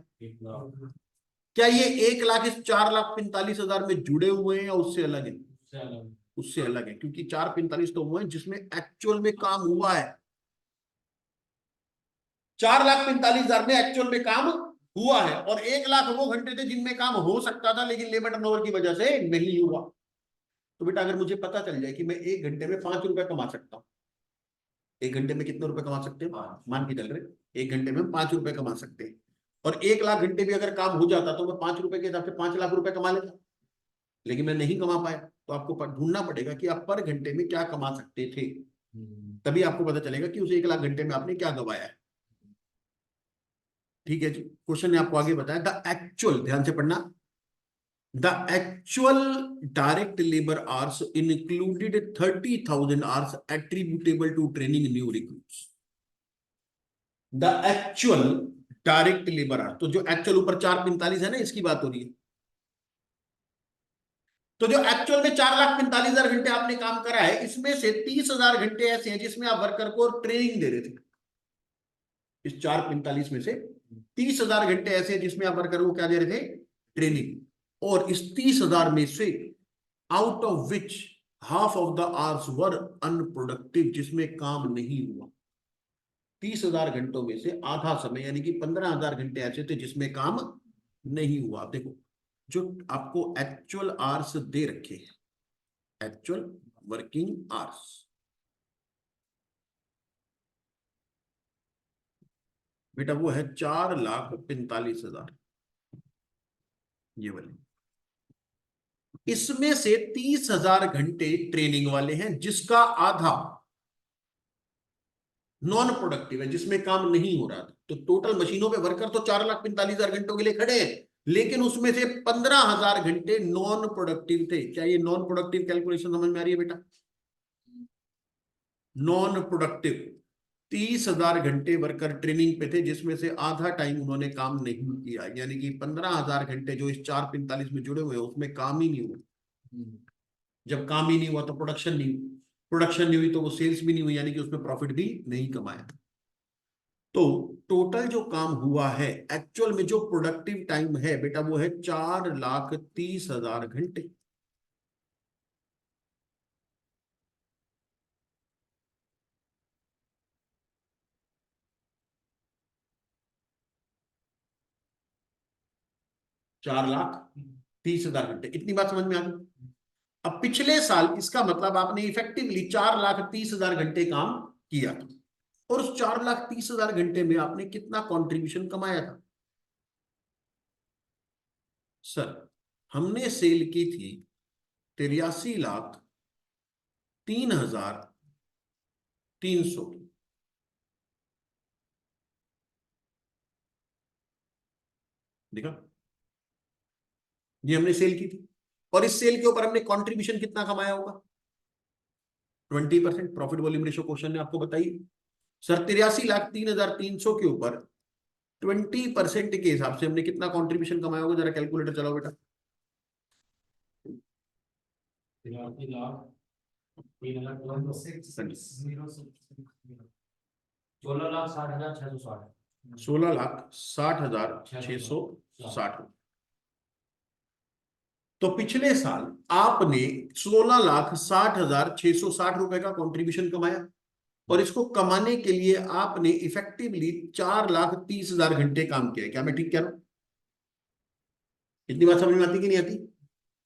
A: क्या ये 1 लाख इस 4,45,000 में जुड़े हुए हैं या उससे अलग है? उससे अलग है, क्योंकि 4,45 तो हुए हैं जिसमें एक्चुअल में काम हुआ है। 4,45,000 में एक्चुअल में काम हुआ है और 1 लाख वो घंटे थे जिनमें काम हो सकता था लेकिन लेबर टर्नओवर की वजह से नहीं हुआ। तो बेटा अगर मुझे पता चल जाए कि मैं 1 घंटे में 5 रुपए कमा सकता हूं, 1 घंटे में कितने रुपए कमा सकते हैं? मान के चल रहे 1 घंटे में 5 रुपए कमा सकते हैं, और 1 लाख घंटे भी अगर काम हो जाता तो मैं 5 रुपए के हिसाब से 5 लाख रुपए कमा लेता, लेकिन मैं नहीं कमा पाया। तो आपको ढूंढना पड़ेगा कि आप पर घंटे में क्या कमा सकते थे, तभी आपको पता चलेगा कि उस 1 लाख घंटे में आपने क्या गवाया है। ठीक है जी, क्वेश्चन ने आपको आगे बताया द एक्चुअल, ध्यान से पढ़ना, the actual direct labor hours included 30,000 hours attributable to training new recruits. The actual direct labor hours, तो जो एक्चुअल ऊपर 4,45 है ना, इसकी बात हो रही है। तो जो एक्चुअल में 4,45,000 घंटे आपने काम करा है, इसमें से 30,000 घंटे ऐसे हैं जिसमें आप वर्कर को ट्रेनिंग दे रहे थे। इस 4,45 में से 30,000 घंटे ऐसे हैं जिसमें आप वर्कर को क्या दे रहे थे? ट्रेनिंग। और इस 30,000 में से out of which half of the hours were unproductive, जिसमें काम नहीं हुआ। 30,000 घंटों में से आधा समय यानी कि 15,000 घंटे ऐसे थे जिसमें काम नहीं हुआ। देखो जो आपको एक्चुअल आवर्स दे रखे हैं, एक्चुअल वर्किंग आवर्स, बेटा वो है 4,45,000, ये वाले। इसमें से 30,000 घंटे ट्रेनिंग वाले हैं जिसका आधा नॉन प्रोडक्टिव है, जिसमें काम नहीं हो रहा था। तो टोटल मशीनों पे वर्कर तो 4,45,000 घंटों के लिए खड़े हैं, लेकिन उसमें से 15,000 घंटे नॉन प्रोडक्टिव थे। क्या ये नॉन प्रोडक्टिव कैलकुलेशन समझ में आ रही है बेटा? नॉन प्रोडक्टिव 30,000 घंटे वर्कर ट्रेनिंग पे थे जिसमें से आधा टाइम उन्होंने काम नहीं किया, यानी कि 15,000 घंटे जो इस 4,45 में जुड़े हुए हैं उसमें काम ही नहीं हुआ। जब काम ही नहीं हुआ तो प्रोडक्शन नहीं हुई, प्रोडक्शन नहीं हुई तो वो सेल्स भी नहीं हुई, यानी कि उसमें प्रॉफिट भी नहीं कमाया। तो टोटल जो काम हुआ है एक्चुअल में, जो प्रोडक्टिव टाइम है बेटा, वो है 4,30,000 घंटे। चार लाख 30,000 घंटे, इतनी बात समझ में आ गई। अब पिछले साल इसका मतलब आपने इफेक्टिवली 4,30,000 घंटे काम किया था, और उस 4,30,000 घंटे में आपने कितना कंट्रीब्यूशन कमाया था? सर हमने सेल की थी 83,03,300 की। देखा, ये हमने सेल की थी, और इस सेल के ऊपर हमने कंट्रीब्यूशन कितना कमाया होगा? 20%। प्रॉफिट वॉल्यूम रेशियो क्वेश्चन ने आपको बताई। सर 83,03,300 के ऊपर 20% के हिसाब से हमने कितना कंट्रीब्यूशन कमाया होगा? जरा कैलकुलेटर चलाओ बेटा। 16,60,660। तो पिछले साल आपने 16,60,660 रुपए का कंट्रीब्यूशन कमाया, और इसको कमाने के लिए आपने इफेक्टिवली 4,30,000 घंटे काम किया। क्या मैं ठीक कह रहा हूं? इतनी बात समझ में आती कि नहीं आती?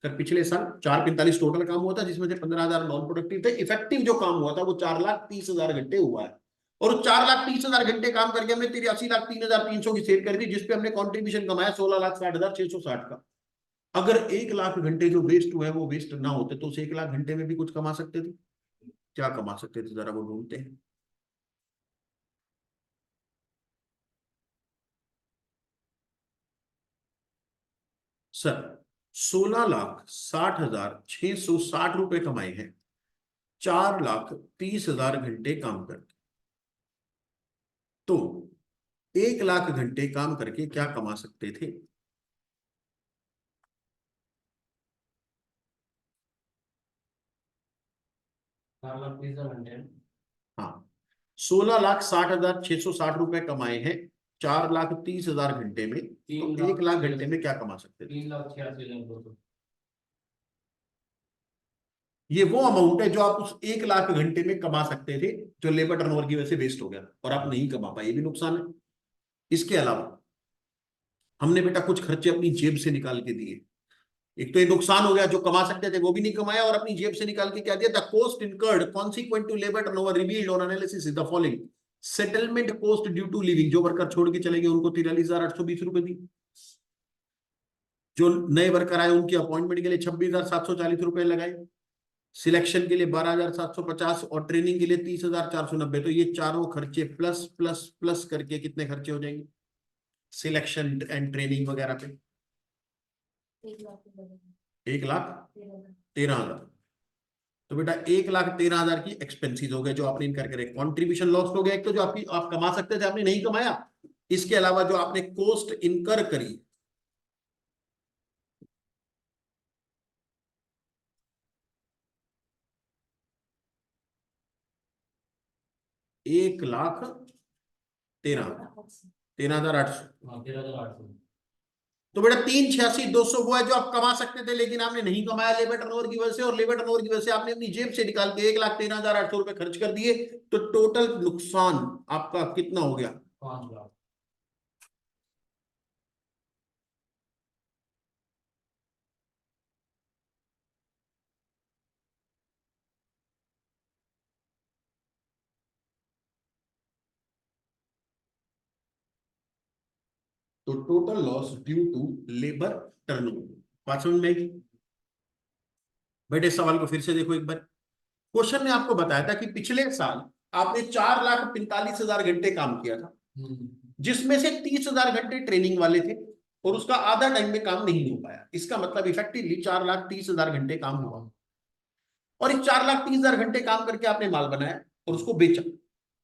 A: सर पिछले साल 4,45 टोटल काम हुआ था जिसमें से 15,000 नॉन प्रोडक्टिव थे, इफेक्टिव जो काम हुआ था वो 4,30,000 घंटे हुआ है। और 4,30,000 घंटे काम करके हमने तेरी 80,03,300 की सेल कर दी, जिसपे हमने कॉन्ट्रीब्यूशन कमाया 16,60,660 का। अगर 1 लाख घंटे जो वेस्ट हुए वो वेस्ट ना होते तो उस 1 लाख घंटे में भी कुछ कमा सकते थे। क्या कमा सकते थे, जरा वो ढूंढते हैं। सर 16,60,660 रुपए कमाए हैं 4,30,000 घंटे काम करके। तो 1 लाख घंटे काम करके क्या कमा सकते थे।
B: 4,30,000 घंटे।
A: हाँ, 16,60,660 रुपए कमाए हैं 4,30,000 घंटे में, तो 1 लाख घंटे में क्या कमा सकते थे।
B: 3,86,200।
A: ये वो अमाउंट है जो आप उस 1 लाख घंटे में कमा सकते थे, जो लेबर टर्नओवर की वजह से वेस्ट हो गया और आप नहीं कमा पाए, ये भी नुकसान है। इसके अलावा हमने बेटा कुछ खर्चे अपनी जेब से निकाल के दिए। एक तो ये नुकसान हो गया, जो कमा सकते थे वो भी नहीं कमाया, और अपनी जेब से निकाल के क्या दिया। The cost incurred consequent to labour turnover revealed on analysis is the following. Settlement cost due to leaving, जो वर्कर छोड़ के चले गए उनको 43,820 रुपए दी। जो नए वर्कर आए उनकी अपॉइंटमेंट के लिए 26,740 रुपए लगाए। सिलेक्शन के लिए 12,750 और ट्रेनिंग के लिए 30,490। तो ये चारों खर्चे प्लस प्लस प्लस करके कितने खर्चे हो जाएंगे सिलेक्शन एंड ट्रेनिंग वगैरह पे। 1,13,000। तो बेटा 1,13,000 की एक्सपेंसिस हो गए जो आपने इनकर करे। कॉन्ट्रीब्यूशन लॉस हो गया एक, तो जो आपकी आप कमा सकते थे आपने नहीं कमाया। इसके अलावा जो आपने कॉस्ट इनकर करी, 1,13,000, 13,800।
B: हाँ, 13,800।
A: तो बेटा 3,86,200 वो है जो आप कमा सकते थे लेकिन आपने नहीं कमाया लेबर टर्नओवर की वजह से, और लेबर टर्नओवर की वजह से आपने अपनी जेब से निकाल के 1,13,800 रुपए खर्च कर दिए। तो टोटल नुकसान आपका कितना हो गया।
B: 5 लाख।
A: तो total loss due to labour turnover. बात समझ में आएगी। बेटे इस सवाल को फिर से देखो एक बार। क्वेश्चन ने आपको बताया था कि पिछले साल आपने 4,45,000 घंटे काम किया था,
B: हम्म।
A: जिसमें से 30,000 घंटे ट्रेनिंग वाले थे और उसका आधा टाइम में काम नहीं हो पाया। इसका मतलब इफेक्टिवली 4,30,000 घंटे काम हुआ, और इस 4,30,000 घंटे काम करके आपने माल बनाया और उसको बेचा।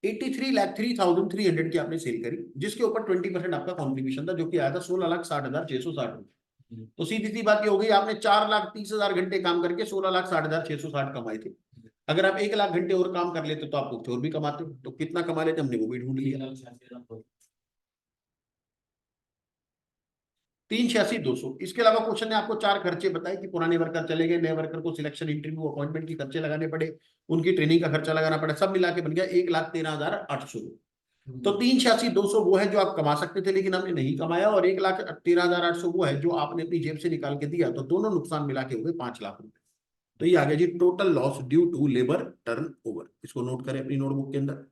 A: 83,03,300 की आपने सेल करी, जिसके ऊपर 20% आपका कॉन्ट्रीब्यूशन था, जो कि आया था 16,60,660 रुपए। तो सीधी सी बात ये हो गई, आपने 4,30,000 घंटे काम करके 16,60,660 कमाए थे। अगर आप 1 लाख घंटे और काम कर लेते तो आप कुछ और भी कमाते। तो कितना कमा लेते हमने वो भी ढूंढ लिया।
B: 3,86,200।
A: 3,86,200। इसके अलावा क्वेश्चन ने आपको चार खर्चे बताए कि पुराने वर्कर चले गए, नए वर्कर को सिलेक्शन इंटरव्यू अपॉइंटमेंट की खर्चे लगाने पड़े, उनकी ट्रेनिंग का खर्चा लगाना पड़ा, सब मिला के बन गया 1,13,800। तो 3,86,200 वो है जो आप कमा सकते थे लेकिन आपने नहीं कमाया, और 1,13,800 वो है जो आपने अपनी जेब से निकाल के दिया। तो दोनों नुकसान मिला के हो गए 5 लाख रुपए। तो ये आ गया जी total loss due to labour turnover. इसको नोट करें अपनी नोटबुक के अंदर।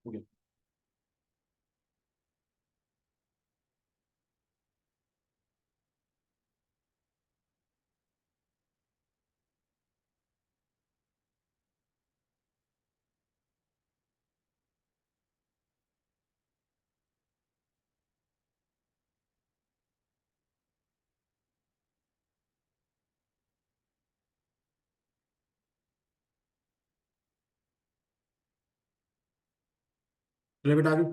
A: Okay. चलो बेटा आगे।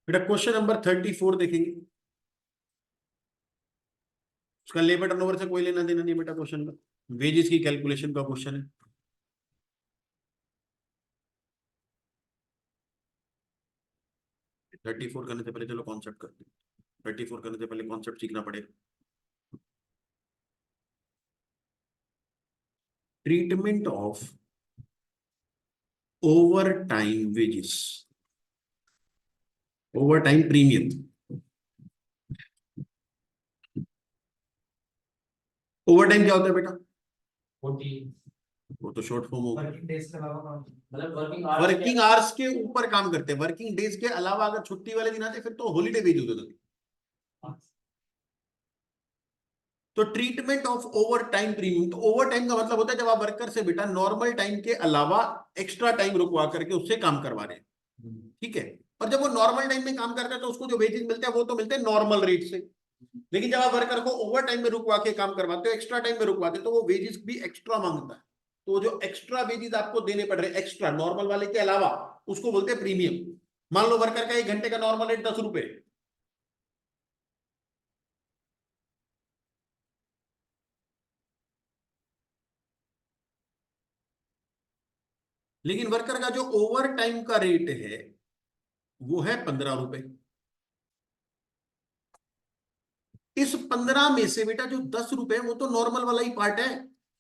A: बेटा क्वेश्चन नंबर 34 देखेंगे। उसका लेबर टर्नओवर से कोई लेना देना नहीं बेटा, क्वेश्चन का वेजेस की कैलकुलेशन का क्वेश्चन है। थर्टी फोर करने से पहले चलो कॉन्सेप्ट करते हैं। 34 करने से पहले कॉन्सेप्ट सीखना पड़ेगा। Treatment of over time wages, over time premium. Over time क्या होता है बेटा?
B: 40
A: वो तो शॉर्ट फॉर्म होगा।
B: वर्किंग डेज के अलावा मतलब
A: वर्किंग आवर्स के ऊपर काम करते हैं, वर्किंग डेज के अलावा अगर छुट्टी वाले दिन आते फिर तो हॉलीडे वेज होते थे। तो treatment of over time premium, तो ओवर टाइम का मतलब होता है जब आप वर्कर से बेटा नॉर्मल टाइम के अलावा एक्स्ट्रा टाइम रुकवा करके उससे काम करवा रहे हैं, ठीक है। और जब वो नॉर्मल टाइम में काम करता है तो उसको जो वेजेस मिलते हैं वो तो मिलते हैं नॉर्मल रेट से। लेकिन जब आप वर्कर को ओवर टाइम में रुकवा के काम करवाते हो, एक्स्ट्रा टाइम में रुकवाते हो, तो वो वेजेस भी एक्स्ट्रा मांगता है। तो जो एक्स्ट्रा वेजेस आपको देने पड़ रहे हैं एक्स्ट्रा नॉर्मल वाले के अलावा, उसको बोलते हैं प्रीमियम। मान लो वर्कर का 1 घंटे का नॉर्मल रेट 10 रुपए, लेकिन वर्कर का जो ओवर टाइम का रेट है वो है 15 रुपए। इस 15 में से बेटा जो 10 रुपए वो तो नॉर्मल वाला ही पार्ट है।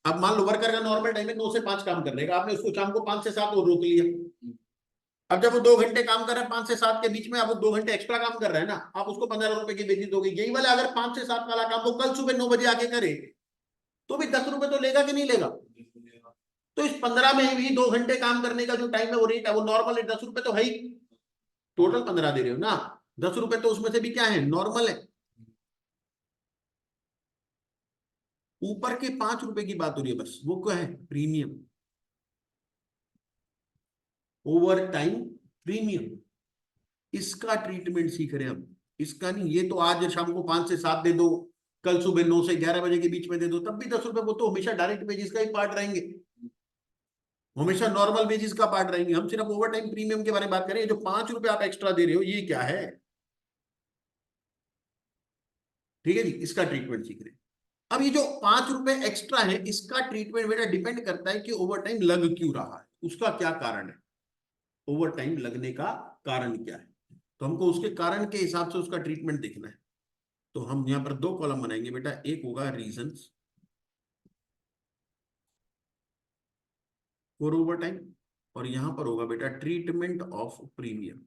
A: अब मान लो वर्कर का नॉर्मल टाइम है 9 से 5 काम करने का, आपने उसको शाम को 5 से 7 और रोक लिया। अब जब वो 2 घंटे काम कर रहा है 5 से 7 के बीच में, अब वो 2 घंटे एक्स्ट्रा काम कर रहा है ना, आप उसको 15 रुपए की वेतन दोगे। यही वाला अगर 5 से 7 वाला काम वो कल सुबह 9 बजे आके करे तो भी 10 रुपए तो लेगा कि नहीं लेगा? तो इस 15 में भी 2 घंटे काम करने का जो टाइम है वो रेट है, वो नॉर्मल है 10 रुपए तो है ही। टोटल 15 दे रहे हो ना, 10 रुपए तो उसमें से भी क्या है, नॉर्मल है। ऊपर के 5 रुपए की बात हो रही है बस, वो क्या है, प्रीमियम, ओवर टाइम प्रीमियम। इसका ट्रीटमेंट सीख रहे हैं हम, इसका नहीं। ये तो आज शाम को 5 से 7 दे दो, कल सुबह 9 से 11 बजे के बीच में दे दो, तब भी 10 रुपए, वो तो हमेशा डायरेक्ट वेजेस का ही पार्ट रहेंगे, हमेशा नॉर्मल वेजेस का पार्ट रहेंगे। हम सिर्फ ओवर टाइम प्रीमियम के बारे में बात करें। जो 5 रुपए आप एक्स्ट्रा दे रहे हो ये क्या है? ठीक है जी, इसका ट्रीटमेंट सीख रहे हैं। अब ये जो 5 रुपए एक्स्ट्रा है इसका ट्रीटमेंट बेटा डिपेंड करता है कि ओवर टाइम लग क्यों रहा है, उसका क्या कारण है, ओवर टाइम लगने का कारण क्या है। तो हमको उसके कारण के हिसाब से उसका ट्रीटमेंट देखना है। तो हम यहाँ पर 2 कॉलम बनाएंगे बेटा, एक होगा रीजंस फॉर ओवर टाइम और यहां पर होगा बेटा ट्रीटमेंट ऑफ प्रीमियम।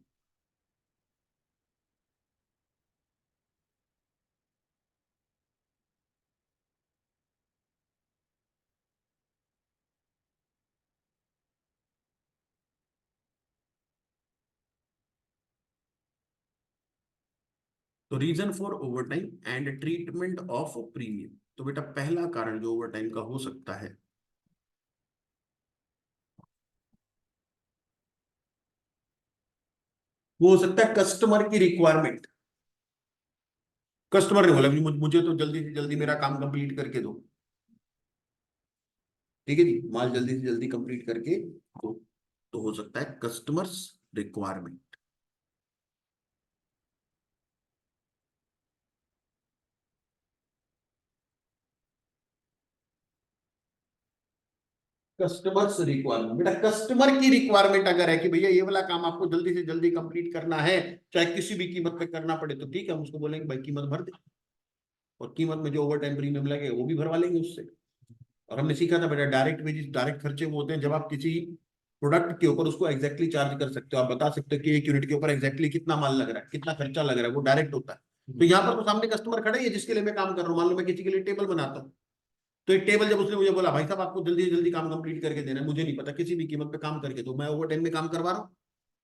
A: तो reason for overtime and treatment of premium. तो बेटा पहला कारण जो ओवर टाइम का हो सकता है वो हो सकता है कस्टमर की रिक्वायरमेंट। कस्टमर ने बोला कि मुझे तो जल्दी से जल्दी मेरा काम कंप्लीट करके दो, ठीक है जी, माल जल्दी से जल्दी कंप्लीट करके दो। तो हो सकता है कस्टमर्स रिक्वायरमेंट। कस्टमर्स रिक्वायरमेंट, बेटा कस्टमर की रिक्वायरमेंट अगर है कि भैया ये वाला काम आपको जल्दी से जल्दी कंप्लीट करना है, चाहे किसी भी कीमत पे करना पड़े, तो ठीक है, हम उसको बोलेंगे भाई कीमत भर दे, और कीमत में जो ओवर टाइम प्रीमियम लगे वो भी भरवा लेंगे उससे। और हमने सीखा था बेटा डायरेक्ट वेजेस, डायरेक्ट खर्चे वो होते हैं जब आप किसी प्रोडक्ट के ऊपर उसको एग्जैक्टली चार्ज कर सकते हो, आप बता सकते हो कि एक यूनिट के ऊपर एग्जैक्टली कितना माल लग रहा है, कितना खर्चा लग रहा है, वो डायरेक्ट होता है। तो यहाँ पर तो सामने कस्टमर खड़े ही है जिसके लिए मैं काम कर रहा हूँ। मान लो मैं किसी के लिए टेबल बनाता हूँ, तो एक टेबल जब उसने मुझे बोला भाई साहब आपको जल्दी जल्दी काम कंप्लीट करके देना है, मुझे नहीं पता किसी भी कीमत पे काम करके, तो मैं ओवर टाइम में काम करवा रहा हूँ,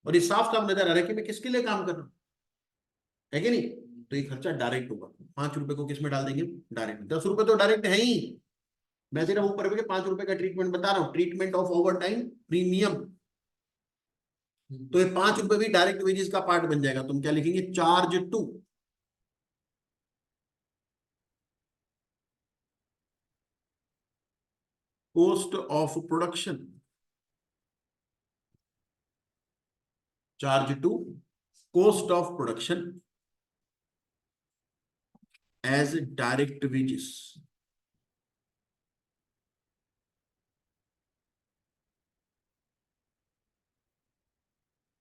A: और ये साफ साफ नजर आ रहा है कि मैं किसके लिए काम कर रहा हूँ, है कि नहीं। तो ये खर्चा डायरेक्ट होगा। 5 रुपए को किस में डाल देंगे, डायरेक्ट। 10 रुपए तो डायरेक्ट है ही, मैं सिर्फ ऊपर के 5 रुपए का ट्रीटमेंट बता रहा हूँ, treatment of over time premium. तो ये 5 रुपए भी डायरेक्ट वेजेस का पार्ट बन जाएगा। तुम क्या लिखेंगे, charge to cost of production, charge to cost of production as direct wages.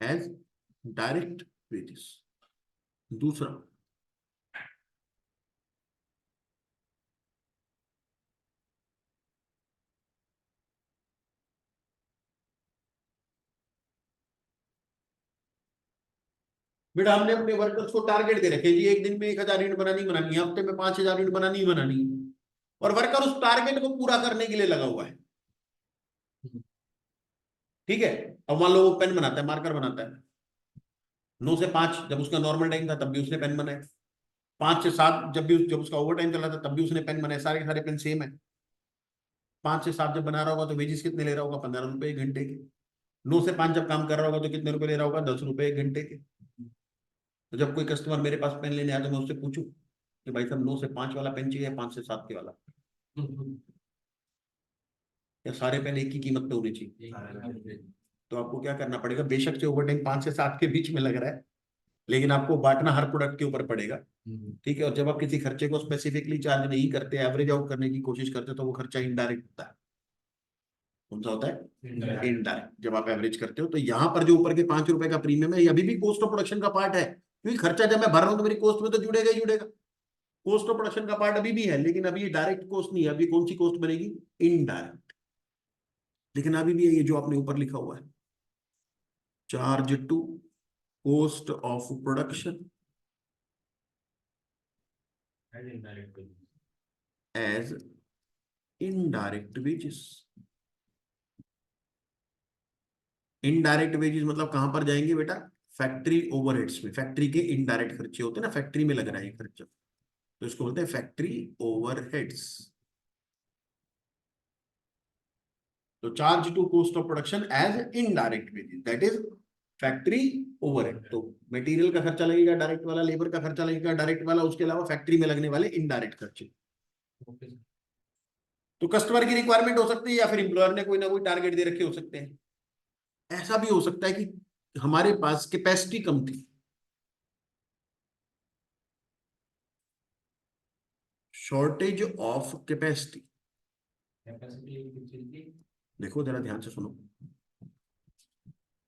A: As direct wages. दूसरा, बेटा हमने अपने वर्कर्स को टारगेट दे रखे जी, एक दिन में 1,000 यूनिट बनानी बनानी है, हफ्ते में 5,000 यूनिट बनानी बनानी है, और वर्कर उस टारगेट को पूरा करने के लिए लगा हुआ है। ठीक है, अब मान लो वो पेन बनाता है, मार्कर बनाता है, 9 से 5 जब उसका नॉर्मल टाइम था तब भी उसने पेन बनाए, 5 से 7 जब उसका ओवर टाइम चला था तब भी उसने पेन बनाए, सारे के सारे पेन सेम है। 5 से 7 जब बना रहा होगा तो वेजेस कितने ले रहा होगा, 15 रुपए एक घंटे के। 9 से 5 जब काम कर रहा होगा तो कितने रुपए ले रहा होगा, 10 रुपए एक घंटे के। तो जब कोई कस्टमर मेरे पास पेन लेने आया तो मैं उससे पूछूं कि भाई साहब 9 से 5 वाला पेन चाहिए या 5 से 7 के वाला, या सारे पेन एक ही कीमत पे होने चाहिए। तो आपको क्या करना पड़ेगा, बेशक से ओवर टाइम 5 से 7 के बीच में लग रहा है, लेकिन आपको बांटना हर प्रोडक्ट के ऊपर पड़ेगा। ठीक है, और जब आप किसी खर्चे को स्पेसिफिकली चार्ज नहीं करते, एवरेज आउट करने की कोशिश करते, तो वो खर्चा इनडायरेक्ट होता है। कौन सा होता है, इनडायरेक्ट। जब आप एवरेज करते हो तो यहाँ पर जो ऊपर के 5 रुपए का प्रीमियम है, ये अभी भी कॉस्ट ऑफ प्रोडक्शन का पार्ट है, क्योंकि खर्चा जब मैं भर रहा हूँ तो मेरी कॉस्ट में तो जुड़ेगा ही जुड़ेगा। कॉस्ट ऑफ प्रोडक्शन का पार्ट अभी भी है, लेकिन अभी ये डायरेक्ट कॉस्ट नहीं है। अभी कौन सी कॉस्ट बनेगी, इनडायरेक्ट। लेकिन अभी भी ये जो आपने ऊपर लिखा हुआ है, charge to cost of production as indirect wages. Indirect wages मतलब कहां पर जाएंगे बेटा, फैक्ट्री ओवरहेड्स में। फैक्ट्री के इनडायरेक्ट खर्चे होते हैं ना, फैक्ट्री में लग रहा है ये खर्चा, तो इसको बोलते हैं फैक्ट्री ओवरहेड्स। तो charge to cost of production as indirect wages, that is factory overhead. तो मटेरियल का खर्चा लगेगा डायरेक्ट वाला, लेबर का खर्चा लगेगा डायरेक्ट वाला, उसके अलावा फैक्ट्री में लगने वाले इनडायरेक्ट खर्चे। तो कस्टमर की रिक्वायरमेंट हो सकती है, या फिर एम्प्लॉयर ने कोई ना कोई टारगेट दे रखे हो सकते हैं। ऐसा भी हो सकता है कि हमारे पास कैपेसिटी कम थी, शॉर्टेज ऑफ कैपेसिटी। देखो जरा ध्यान से सुनो,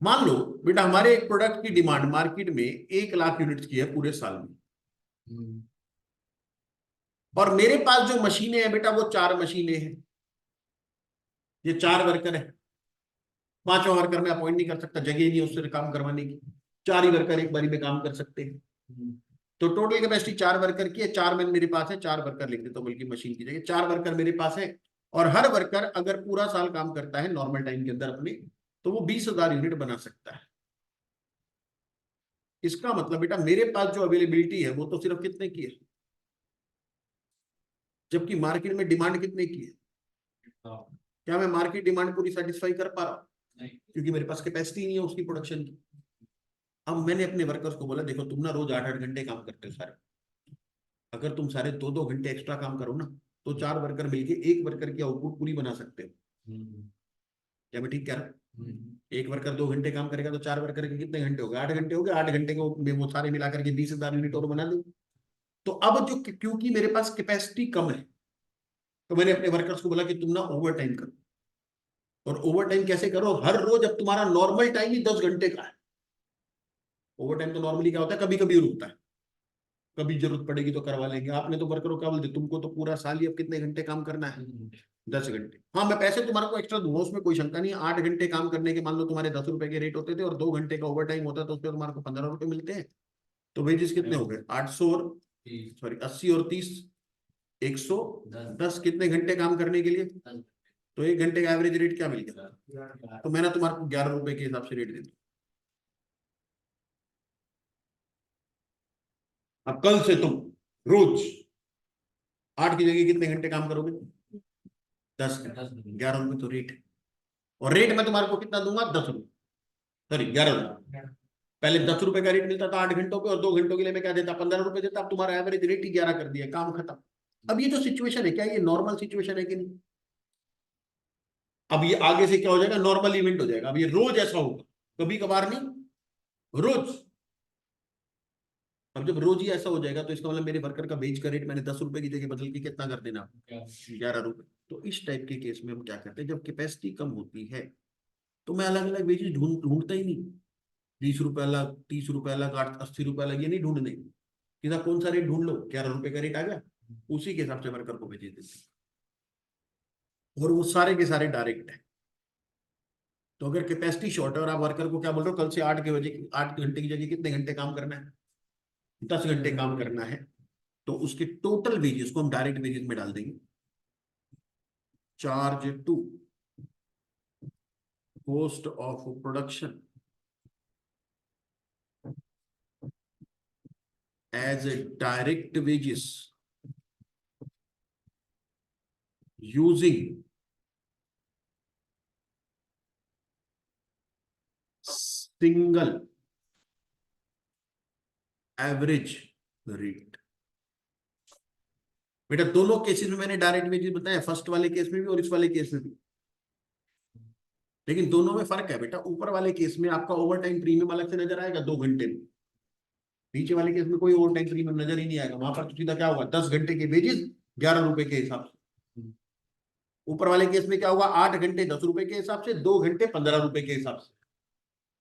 A: मान लो बेटा हमारे एक प्रोडक्ट की डिमांड मार्केट में 1 लाख यूनिट्स की है पूरे साल में, और मेरे पास जो मशीनें हैं बेटा वो 4 मशीनें हैं, ये 4 वर्कर है। 5वां वर्कर मैं अपॉइंट नहीं कर सकता, जगह नहीं है उससे काम करवाने की। 4 ही वर्कर एक बारी में काम कर सकते हैं। तो टोटल कैपेसिटी 4 वर्कर की है, 4 मैन मेरे पास है, 4 वर्कर लिख देता हूं बल्कि मशीन की जगह, 4 वर्कर मेरे पास है। और हर वर्कर अगर पूरा साल काम करता है नॉर्मल टाइम के अंदर अपने, तो वो 20,000 यूनिट बना सकता है। इसका मतलब बेटा मेरे पास जो अवेलेबिलिटी है वो तो सिर्फ कितने की है, जबकि मार्केट में डिमांड कितने की है। क्या मैं मार्केट डिमांड पूरी सेटिस्फाई कर पा रहा हूँ, क्योंकि मेरे पास कैपेसिटी नहीं है उसकी प्रोडक्शन की। अब मैंने अपने वर्कर्स को बोला देखो तुम ना रोज 8-8 घंटे काम करते हो सारे, अगर तुम सारे 2-2 घंटे एक्स्ट्रा काम करो ना, तो 4 वर्कर मिलके एक वर्कर की आउटपुट पूरी बना सकते हो। क्या मैं ठीक कह रहा हूँ, एक वर्कर 2 घंटे काम करेगा तो 4 वर्कर के कितने घंटे हो गए? 8 घंटे हो गए। 8 घंटे को वो सारे मिलाकर के 20,000 यूनिट और बना देंगे। तो अब जो, क्योंकि मेरे पास कैपेसिटी कम है, तो मैंने अपने वर्कर्स को बोला कि तुम ना ओवर टाइम करो। और ओवर टाइम कैसे करो? हर रोज, अब तुम्हारा नॉर्मल टाइम ही 10 घंटे का है। ओवर टाइम तो नॉर्मली क्या होता है, कभी कभी रुकता है, कभी जरूरत पड़ेगी तो करवा लेंगे। आपने तो वर्करों क्या बोलते, तुमको तो पूरा साल ही अब कितने घंटे काम करना है? 10 घंटे। हाँ, मैं पैसे तुम्हारे को एक्स्ट्रा दूंगा, उसमें कोई शंका नहीं है। 8 घंटे काम करने के मान लो तुम्हारे 10 रुपए के रेट होते थे, और 2 घंटे का ओवर टाइम होता है, तो उसमें तुम्हारे को 15 रुपए मिलते हैं। तो वेजेस कितने हो गए? 800 और, सॉरी 80 और 30, 110। कितने घंटे काम करने के लिए? तो 1 घंटे का एवरेज रेट क्या मिल गया? तो मैंने तुम्हारे को 11 रुपए के हिसाब से रेट दे दिया। अब कल से तुम रोज 8 की जगह कितने घंटे काम करोगे? 10 घंटे। 11 रुपए तो रेट है। और रेट मैं तुम्हारे को कितना दूंगा? 10 रुपए, सॉरी 11 रुपए। पहले 10 रुपए का रेट मिलता था 8 घंटों पे, और 2 घंटों के लिए मैं क्या देता? 15 रुपए देता। अब तुम्हारा एवरेज रेट ही 11 कर दिया, काम खत्म। अब ये जो सिचुएशन है, क्या ये नॉर्मल सिचुएशन है कि नहीं? अब ये आगे से क्या हो जाएगा? नॉर्मल इवेंट हो जाएगा। अब ये रोज ऐसा होगा, कभी कभार नहीं, रोज। अब जब रोज ही ऐसा हो जाएगा, तो इसका मतलब मेरे वर्कर का वेज का रेट मैंने 10 रुपए की जगह बदल के कितना कर देना? 11 रुपए। तो इस टाइप के केस में हम क्या करते हैं, जब कैपेसिटी कम होती है, तो मैं अलग अलग वेजेस ढूंढता ही नहीं। 20 रुपए अलग, 30 रुपए अलग, 80 रुपए अलग, ये नहीं ढूंढने। सीधा कौन सा रेट ढूंढ लो, 11 रुपए का रेट आ गया, उसी के हिसाब से वर्कर को भेज देते हैं। और वो सारे के सारे डायरेक्ट है। तो अगर कैपेसिटी शॉर्ट है और आप वर्कर को क्या बोल रहे हो, कल से 8 घंटे की जगह कितने घंटे काम करना है? 10 घंटे काम करना है। तो उसके टोटल वेजेस को हम डायरेक्ट वेजेस में डाल देंगे। Charge to cost of production as a direct wages using single average rate. बेटा दोनों केसेस में मैंने डायरेक्ट वेजेस बताया, फर्स्ट वाले केस में भी और इस वाले केस में भी। लेकिन दोनों में फर्क है बेटा। ऊपर वाले केस में आपका ओवर टाइम प्रीमियम अलग से नजर आएगा 2 घंटे में। नीचे वाले केस में कोई ओवर टाइम प्रीमियम नजर ही नहीं आएगा। वहां पर तो सीधा क्या होगा, 10 घंटे के वेजेस 11 रुपए के हिसाब से। ऊपर वाले केस में क्या होगा, 8 घंटे 10 रुपए के हिसाब से, 2 घंटे 15 रुपए के हिसाब से।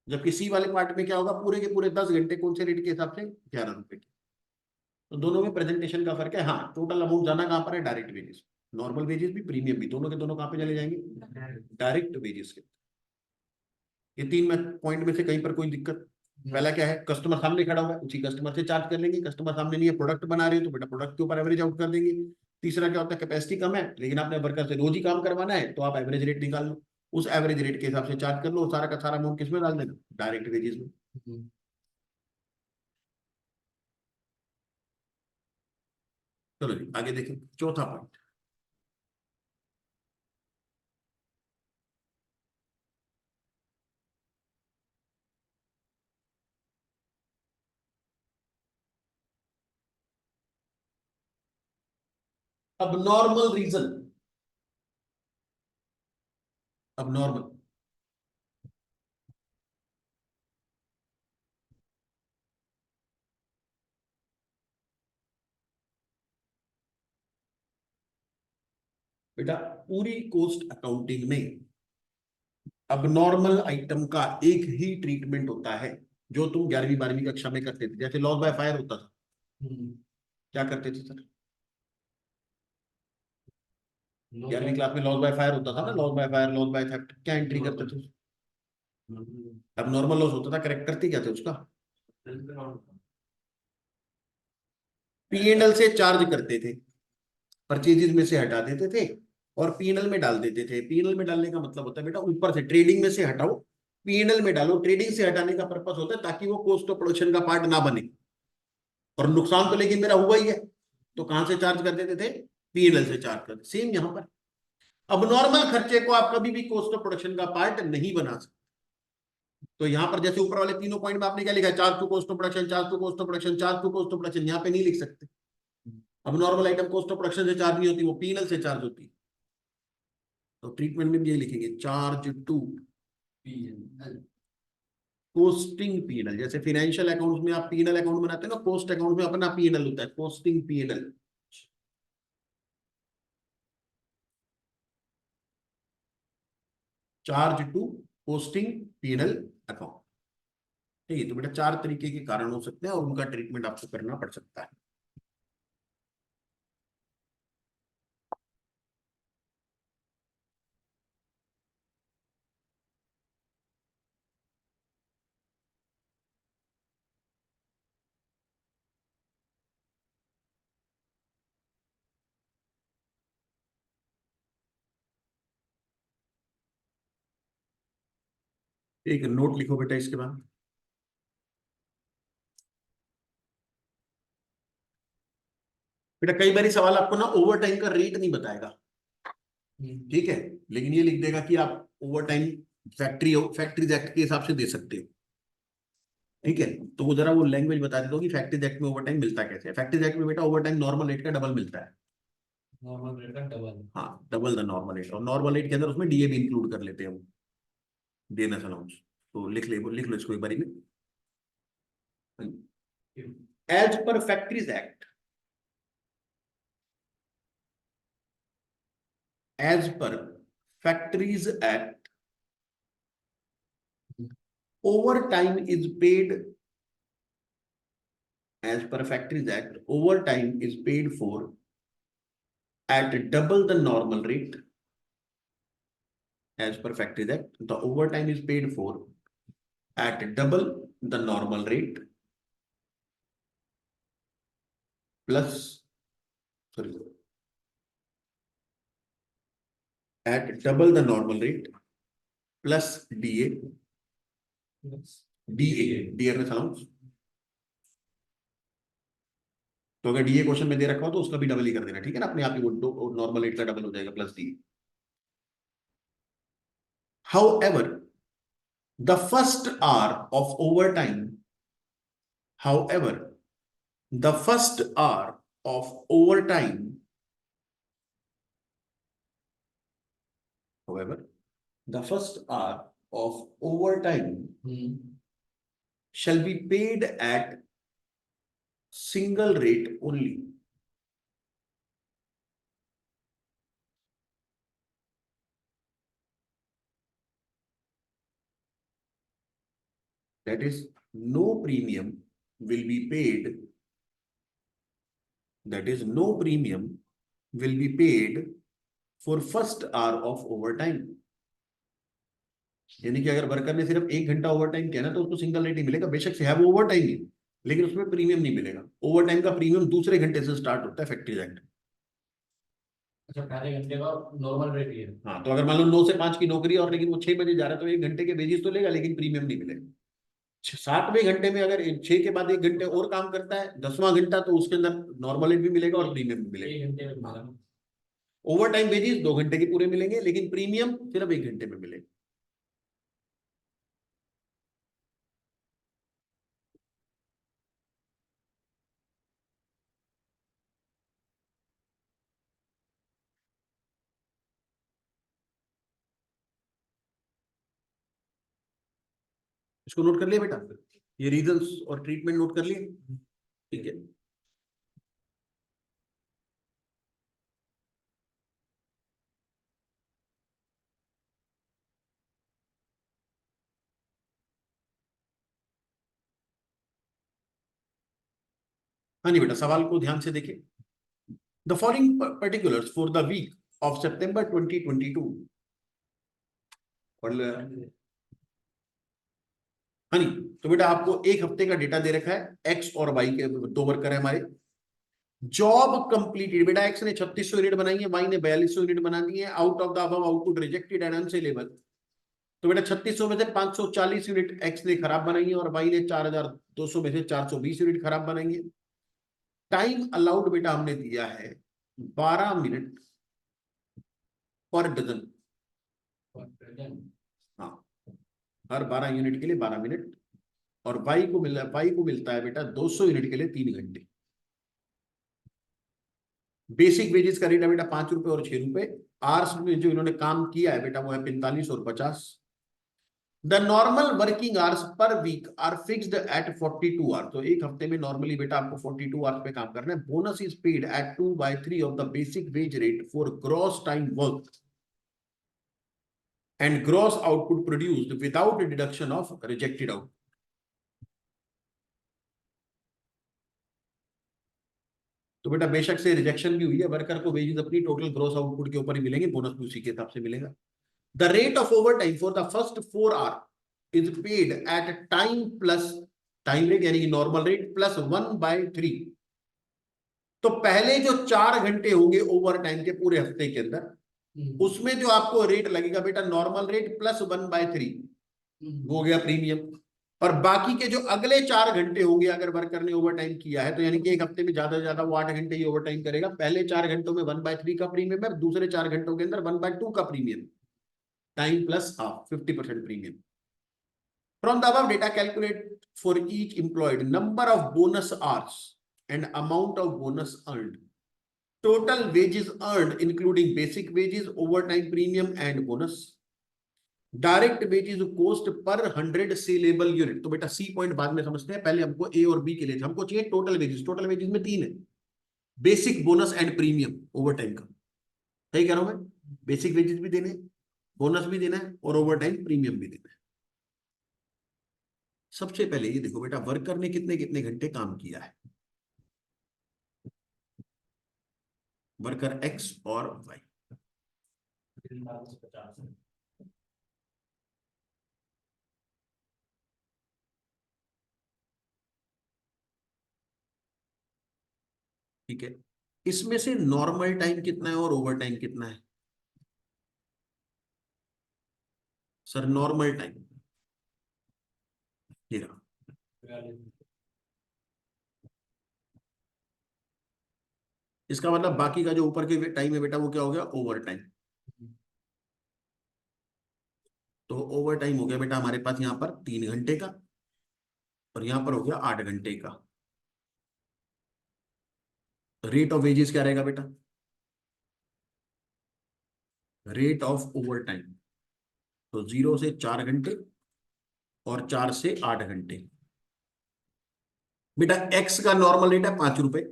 A: जबकि सी वाले पार्ट में क्या होगा, पूरे के पूरे 10 घंटे कौन से रेट के हिसाब से? 11 रुपए के। तो दोनों में प्रेजेंटेशन का फर्क है। हाँ, टोटल अमाउंट जाना कहां पर है? Direct wages. नॉर्मल वेजेस भी, प्रीमियम भी, दोनों के दोनों कहां पे चले जाएंगे? डायरेक्ट वेजेस के। ये 3 पॉइंट में से कहीं पर कोई दिक्कत? पहला क्या है, कस्टमर सामने खड़ा हुआ है, उसी कस्टमर से चार्ज कर लेंगे। कस्टमर सामने नहीं है, प्रोडक्ट बना रहे हो, तो बेटा प्रोडक्ट के ऊपर एवरेज आउट कर देंगे। तीसरा क्या होता है, कैपेसिटी कम है लेकिन आपने वर्कर से रोज ही काम करवाना है, तो आप एवरेज रेट निकाल लो, उस एवरेज रेट के हिसाब से चार्ज कर लो। सारा का सारा अमाउंट किसमें डाल देना? डायरेक्ट वेजेस में। चलो जी आगे देखें, चौथा पॉइंट। अब नॉर्मल रीजन, अब नॉर्मल, बेटा पूरी कॉस्ट अकाउंटिंग में अब नॉर्मल आइटम का एक ही ट्रीटमेंट होता है, जो तुम 11वीं 12वीं कक्षा में करते थे। जैसे लॉस बाय फायर होता था, क्या करते थे सर? 11वीं क्लास में लॉस बाय फायर होता था ना, loss by fire, loss by theft, क्या एंट्री करते थे? अब नॉर्मल लॉस होता था, करेक्ट करते क्या थे उसका? पीएनएल से चार्ज करते थे, परचेजेस में से हटा देते थे और पीएनएल में डाल देते थे। पीएनएल में डालने का मतलब होता है बेटा, ऊपर से ट्रेडिंग में से हटाओ, पीएनएल में डालो। ट्रेडिंग से हटाने का पर्पस होता है ताकि वो कॉस्ट ऑफ प्रोडक्शन का पार्ट ना बने। और नुकसान तो लेकिन मेरा हुआ ही है, तो कहां से चार्ज कर देते थे? पीएनएल से चार्ज कर। सेम यहां पर, अब नॉर्मल खर्चे को आप कभी भी कॉस्ट ऑफ प्रोडक्शन का पार्ट नहीं बना सकते। तो यहां पर जैसे ऊपर वाले तीनों पॉइंट में आपने क्या लिखा है, charge to cost of production, charge to cost of production, charge to cost of production, यहां पे नहीं लिख सकते। अब normal item cost of production से चार्ज नहीं होती, वो पीएनएल से चार्ज होती है। तो ट्रीटमेंट में भी ये लिखेंगे, चार्ज टू कोस्टिंग पीएनएल, जैसे फाइनेंशियल अकाउंट्स में आप पीएनएल अकाउंट बनाते हो ना, कोस्ट अकाउंट में अपना पीएनएल होता है, costing PNL. Charge to posting PNL account. ठीक है, तो बेटा चार तरीके के कारण हो सकते हैं और उनका ट्रीटमेंट आपको करना पड़ सकता है। एक नोट लिखो बेटा इसके बाद। बेटा कई बार सवाल आपको ना ओवर टाइम का रेट नहीं बताएगा, ठीक है, लेकिन ये लिख देगा कि आप ओवर टाइम फैक्ट्रीज एक्ट के हिसाब से दे सकते हो। ठीक है, तो वो जरा वो लैंग्वेज बता देता हूँ कि फैक्ट्रीज एक्ट में ओवर टाइम मिलता कैसे है। फैक्ट्रीज एक्ट में बेटा ओवर टाइम नॉर्मल रेट का डबल मिलता है।
B: नॉर्मल रेट का डबल।
A: हाँ, डबल द नॉर्मल रेट, और नॉर्मल रेट के अंदर उसमें डीए भी इंक्लूड कर लेते हैं वो, डेनस अलाउंस। तो लिख लो इसको एक बारी में। As per factories act, as per factories act, overtime is paid, as per Factories Act, overtime is paid for at double the normal rate. As per Factories Act, the overtime is paid for at double the normal rate plus, sorry, at double the normal rate plus DA, dearness allowance. तो अगर DA question में दे रखा हो तो उसका भी double ही कर देना, ठीक है ना, अपने आप ही वो नॉर्मल रेट का डबल हो जाएगा plus DA. However, the first hour of overtime, however, the first hour of overtime, however, the first hour of overtime shall be paid at single rate only. That is, no premium will be paid. That is, no premium will be paid for first hour of overtime. यानी कि अगर worker ने सिर्फ 1 घंटा over time किया ना तो उसको सिंगल रेट ही मिलेगा, बेशक से है वो ओवर टाइम ही, लेकिन उसमें प्रीमियम नहीं मिलेगा। ओवर टाइम का प्रीमियम दूसरे घंटे से स्टार्ट होता है फैक्ट्रीज एक्ट।
B: अच्छा, पहले घंटे का नॉर्मल रेट ये है।
A: हाँ, तो अगर मान लो 9 से 5 की नौकरी और लेकिन वो 6 बजे जा रहा है तो 1 घंटे के वेजेस तो लेगा लेकिन प्रीमियम नहीं मिलेगा। 7वें घंटे में अगर 6 के बाद 1 घंटे और काम करता है, 10वां घंटा, तो उसके अंदर नॉर्मल रेट भी मिलेगा और प्रीमियम भी मिलेगा।
B: 1 घंटे में
A: ओवर टाइम वेजेस 2 घंटे के पूरे मिलेंगे लेकिन प्रीमियम सिर्फ 1 घंटे में मिलेगा। इसको नोट कर लिया बेटा, ये रीजंस और ट्रीटमेंट नोट कर लिए, ठीक है। हाँ जी बेटा, सवाल को ध्यान से देखिए। The following particulars for the week of September 2022। पढ़ लो यार। हाँ जी, तो बेटा आपको एक हफ्ते का डेटा दे रखा है, एक्स और वाई के 2 वर्कर है हमारे। जॉब कंप्लीटेड, बेटा एक्स ने 3600 यूनिट बनाई है, वाई ने 4200 यूनिट बना दी है। Out of the above output rejected and unsaleable. तो बेटा 3600 में से 540 यूनिट एक्स ने खराब बनाई है और वाई ने 4200 में से 420 यूनिट खराब बनाई है। टाइम अलाउड बेटा हमने दिया है 12 मिनट पर डजन। हाँ, हर 12 यूनिट के लिए 12 मिनट। और वाई को मिलता है बेटा 200 यूनिट के लिए 3 घंटे। बेसिक वेजेस का रेट है बेटा 5 रुपए और 6 रुपए। आर्स में जो इन्होंने काम किया है बेटा वो है 45 और 50। The normal working hours per week are fixed at 42 hours. तो एक हफ्ते में नॉर्मली बेटा आपको 42 आवर्स पे काम करना है। Bonus is paid at 2/3 of the basic wage rate for gross time work and gross output produced without deduction of rejected out. तो बेटा बेशक से रिजेक्शन भी हुई है, वर्कर को वेजेस अपनी टोटल ग्रॉस आउटपुट के ऊपर ही मिलेंगे, बोनस भी उसी के हिसाब से मिलेगा। The rate of overtime for the first 4 hour is paid at time plus time rate यानी कि नॉर्मल रेट प्लस 1/3। तो पहले जो 4 घंटे होंगे ओवर टाइम के पूरे हफ्ते के अंदर, उसमें जो आपको रेट लगेगा बेटा नॉर्मल रेट प्लस 1/3 हो गया प्रीमियम। और बाकी के जो अगले 4 घंटे होंगे अगर वर्कर ने ओवर टाइम किया है, तो यानी कि एक हफ्ते में ज्यादा से ज्यादा वो 8 घंटे ही ओवर टाइम करेगा। पहले 4 घंटों में 1/3 का प्रीमियम है, दूसरे 4 घंटों के अंदर 1/2 का premium, time plus half 50% premium. From the above data calculate for each employed number of bonus hours and amount of bonus earned, total wages earned including basic wages, overtime premium and bonus, direct wages cost per 100 saleable unit। तो बेटा C point बाद में समझते हैं, पहले हमको ए और B के लिए हमको चाहिए टोटल वेजेस। टोटल वेजेस में 3 है, basic, bonus and premium overtime का। सही कह रहा हूं मैं? बेसिक वेजेस भी देने, बोनस भी देना है और ओवरटाइम प्रीमियम भी देना है। सबसे पहले ये देखो बेटा वर्कर ने कितने कितने घंटे काम किया है, वर्कर एक्स और वाई।
B: 50।
A: ठीक है, इसमें से नॉर्मल टाइम कितना है और ओवर टाइम कितना है? सर नॉर्मल टाइम ये रहा, इसका मतलब बाकी का जो ऊपर के टाइम है बेटा वो क्या हो गया? Over time. तो ओवर टाइम हो गया बेटा हमारे पास यहां पर 3 घंटे का और यहां पर हो गया 8 घंटे का। रेट ऑफ वेजेस क्या रहेगा बेटा? रेट ऑफ ओवर टाइम, तो 0 से 4 घंटे और 4 से 8 घंटे। बेटा एक्स का नॉर्मल रेट है 5 रुपए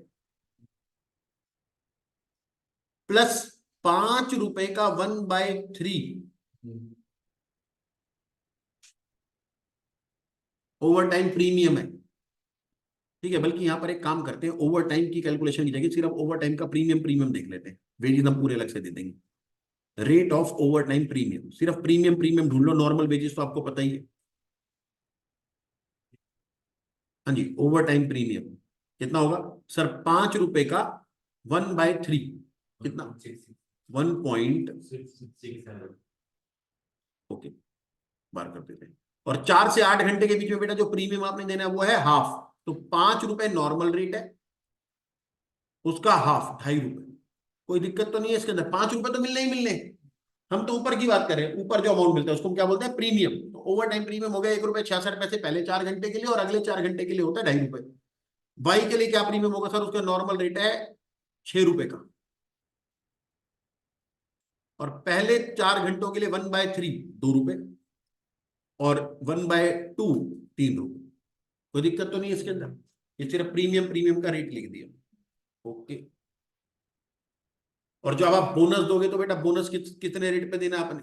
A: प्लस 5 रुपए का 1/3 ओवर टाइम प्रीमियम है। ठीक है, बल्कि यहां पर एक काम करते हैं, ओवर टाइम की कैलकुलेशन की जगह सिर्फ ओवर टाइम का प्रीमियम प्रीमियम देख लेते हैं, वेजेस हम पूरे अलग से दे देंगे। Rate of over time premium, सिर्फ प्रीमियम प्रीमियम ढूंढ लो, नॉर्मल वेजेस तो आपको पता ही है। हाँ जी, ओवर टाइम प्रीमियम कितना होगा सर? 5 रुपए का 1/3 कितना? 1.6। ओके, बार कर देते हैं। और 4 से 8 घंटे के बीच में बेटा जो प्रीमियम आपने देना है वो है हाफ। तो 5 रुपए नॉर्मल रेट है, उसका हाफ 2.5 रुपए। कोई दिक्कत तो नहीं है इसके अंदर, 5 रुपए तो मिलने ही मिलने। हम तो ऊपर की बात कर रहे हैं, ऊपर जो अमाउंट मिलता है उसको हम क्या बोलते हैं? प्रीमियम। तो ओवर टाइम प्रीमियम हो गया 1.66 रुपए पहले 4 घंटे के लिए और अगले 4 घंटे के लिए होता है 2.5 रुपए। वाई के लिए क्या प्रीमियम होगा सर? उसका नॉर्मल रेट है 6 रुपए का और पहले 4 घंटों के लिए 1/3 2 रुपए और 1/2 3 रुपए। कोई दिक्कत तो नहीं है इसके अंदर, ये सिर्फ प्रीमियम प्रीमियम का रेट लिख दिया। ओके, और जब आप बोनस दोगे तो बेटा बोनस कितने रेट पे देना है आपने?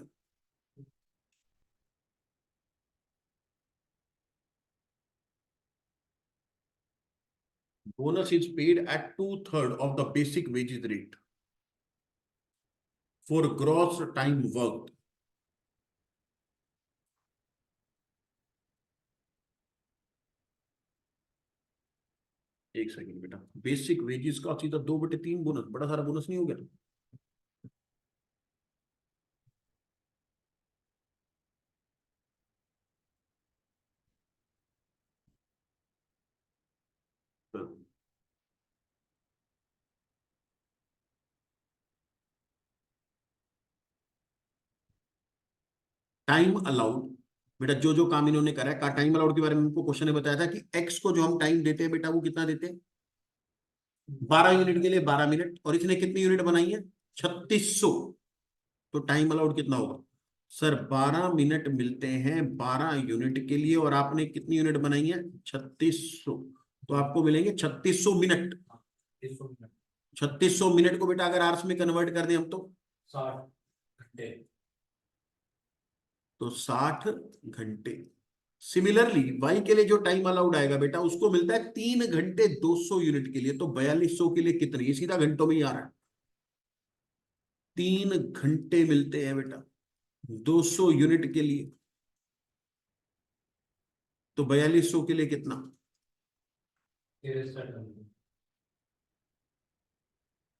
A: Bonus is paid at 2/3 of the basic wages rate for gross time work. एक सेकंड बेटा, बेसिक वेजेस का सीधा 2/3 बोनस, बड़ा सारा बोनस नहीं हो गया? टाइम अलाउड, बेटा जो जो काम इन्होंने करा है, का टाइम अलाउड के बारे में हमको क्वेश्चन ने बताया था कि एक्स को जो हम टाइम देते हैं बेटा वो कितना देते हैं? 12 यूनिट के लिए 12 मिनट, और इसने कितनी यूनिट बनाई है? 3600। तो टाइम अलाउड कितना होगा? सर 12 मिनट मिलते हैं 12 यूनिट के लिए, और आपने कितनी यूनिट बनाई है? 3600। तो आपको मिलेंगे 3600 मिनट। 3600 मिनट को बेटा अगर आवर्स में कन्वर्ट कर दें हम तो
B: 60 घंटे।
A: तो 60 घंटे। सिमिलरली वाई के लिए जो टाइम अलाउड आएगा बेटा उसको मिलता है 3 घंटे 200 यूनिट के लिए। तो 4200 के लिए कितने? ये सीधा घंटों में ही आ रहा है। 3 घंटे मिलते हैं बेटा 200 यूनिट के लिए। तो 4200 के लिए कितना?
B: 63 घंटे।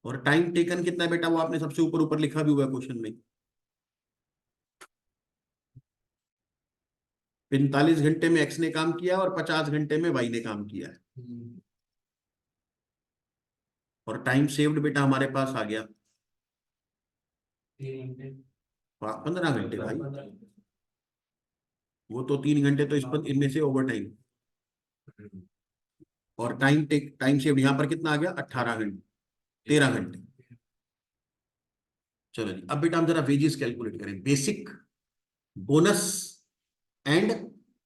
A: और टाइम टेकन कितना है बेटा? वो आपने सबसे ऊपर ऊपर लिखा भी हुआ है क्वेश्चन में। 45 घंटे में एक्स ने काम किया और 50 घंटे में वाई ने काम किया है। और टाइम सेव्ड बेटा हमारे पास आ गया
B: 3 घंटे।
A: 15 घंटे भाई। वो तो 3 घंटे तो इस पर इनमें से ओवर टाइम। और टाइम सेव्ड यहां पर कितना आ गया? 18 घंटे, 13 घंटे। चलो जी, अब बेटा हम जरा वेजेस कैलकुलेट करें। Basic, bonus and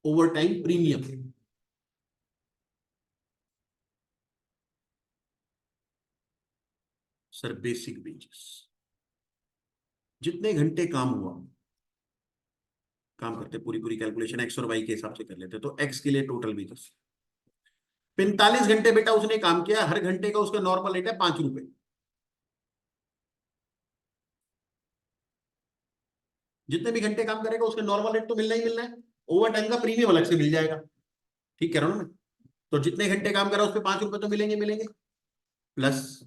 A: over time premium. Sir basic wages, जितने घंटे काम हुआ, काम करते पूरी पूरी कैलकुलेशन एक्स और वाई के हिसाब से कर लेते। तो एक्स के लिए टोटल वेजेस 45 घंटे बेटा उसने काम किया। हर घंटे का उसका नॉर्मल रेट है 5 रुपए। जितने भी घंटे काम करेगा उसका नॉर्मल रेट तो मिलना ही मिलना है। ओवर टाइम का प्रीमियम अलग से मिल जाएगा। ठीक कह रहा हूं ना मैं? तो जितने घंटे काम करा उस पर 5 रुपए तो मिलेंगे मिलेंगे। प्लस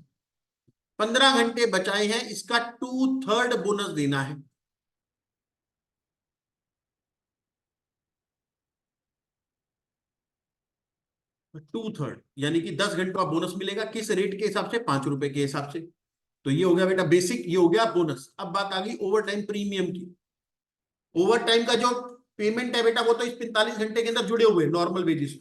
A: 15 घंटे बचाए हैं, इसका 2/3 बोनस देना है। 2/3 यानी कि 10 घंटे का बोनस मिलेगा। किस रेट के हिसाब से? 5 रुपए के हिसाब से। तो ये हो गया बेटा बेसिक, ये हो गया बोनस। अब बात आ गई ओवर टाइम प्रीमियम की। ओवर टाइम का जो पेमेंट है बेटा वो तो इस 45 घंटे के अंदर जुड़े हुए नॉर्मल वेजेस,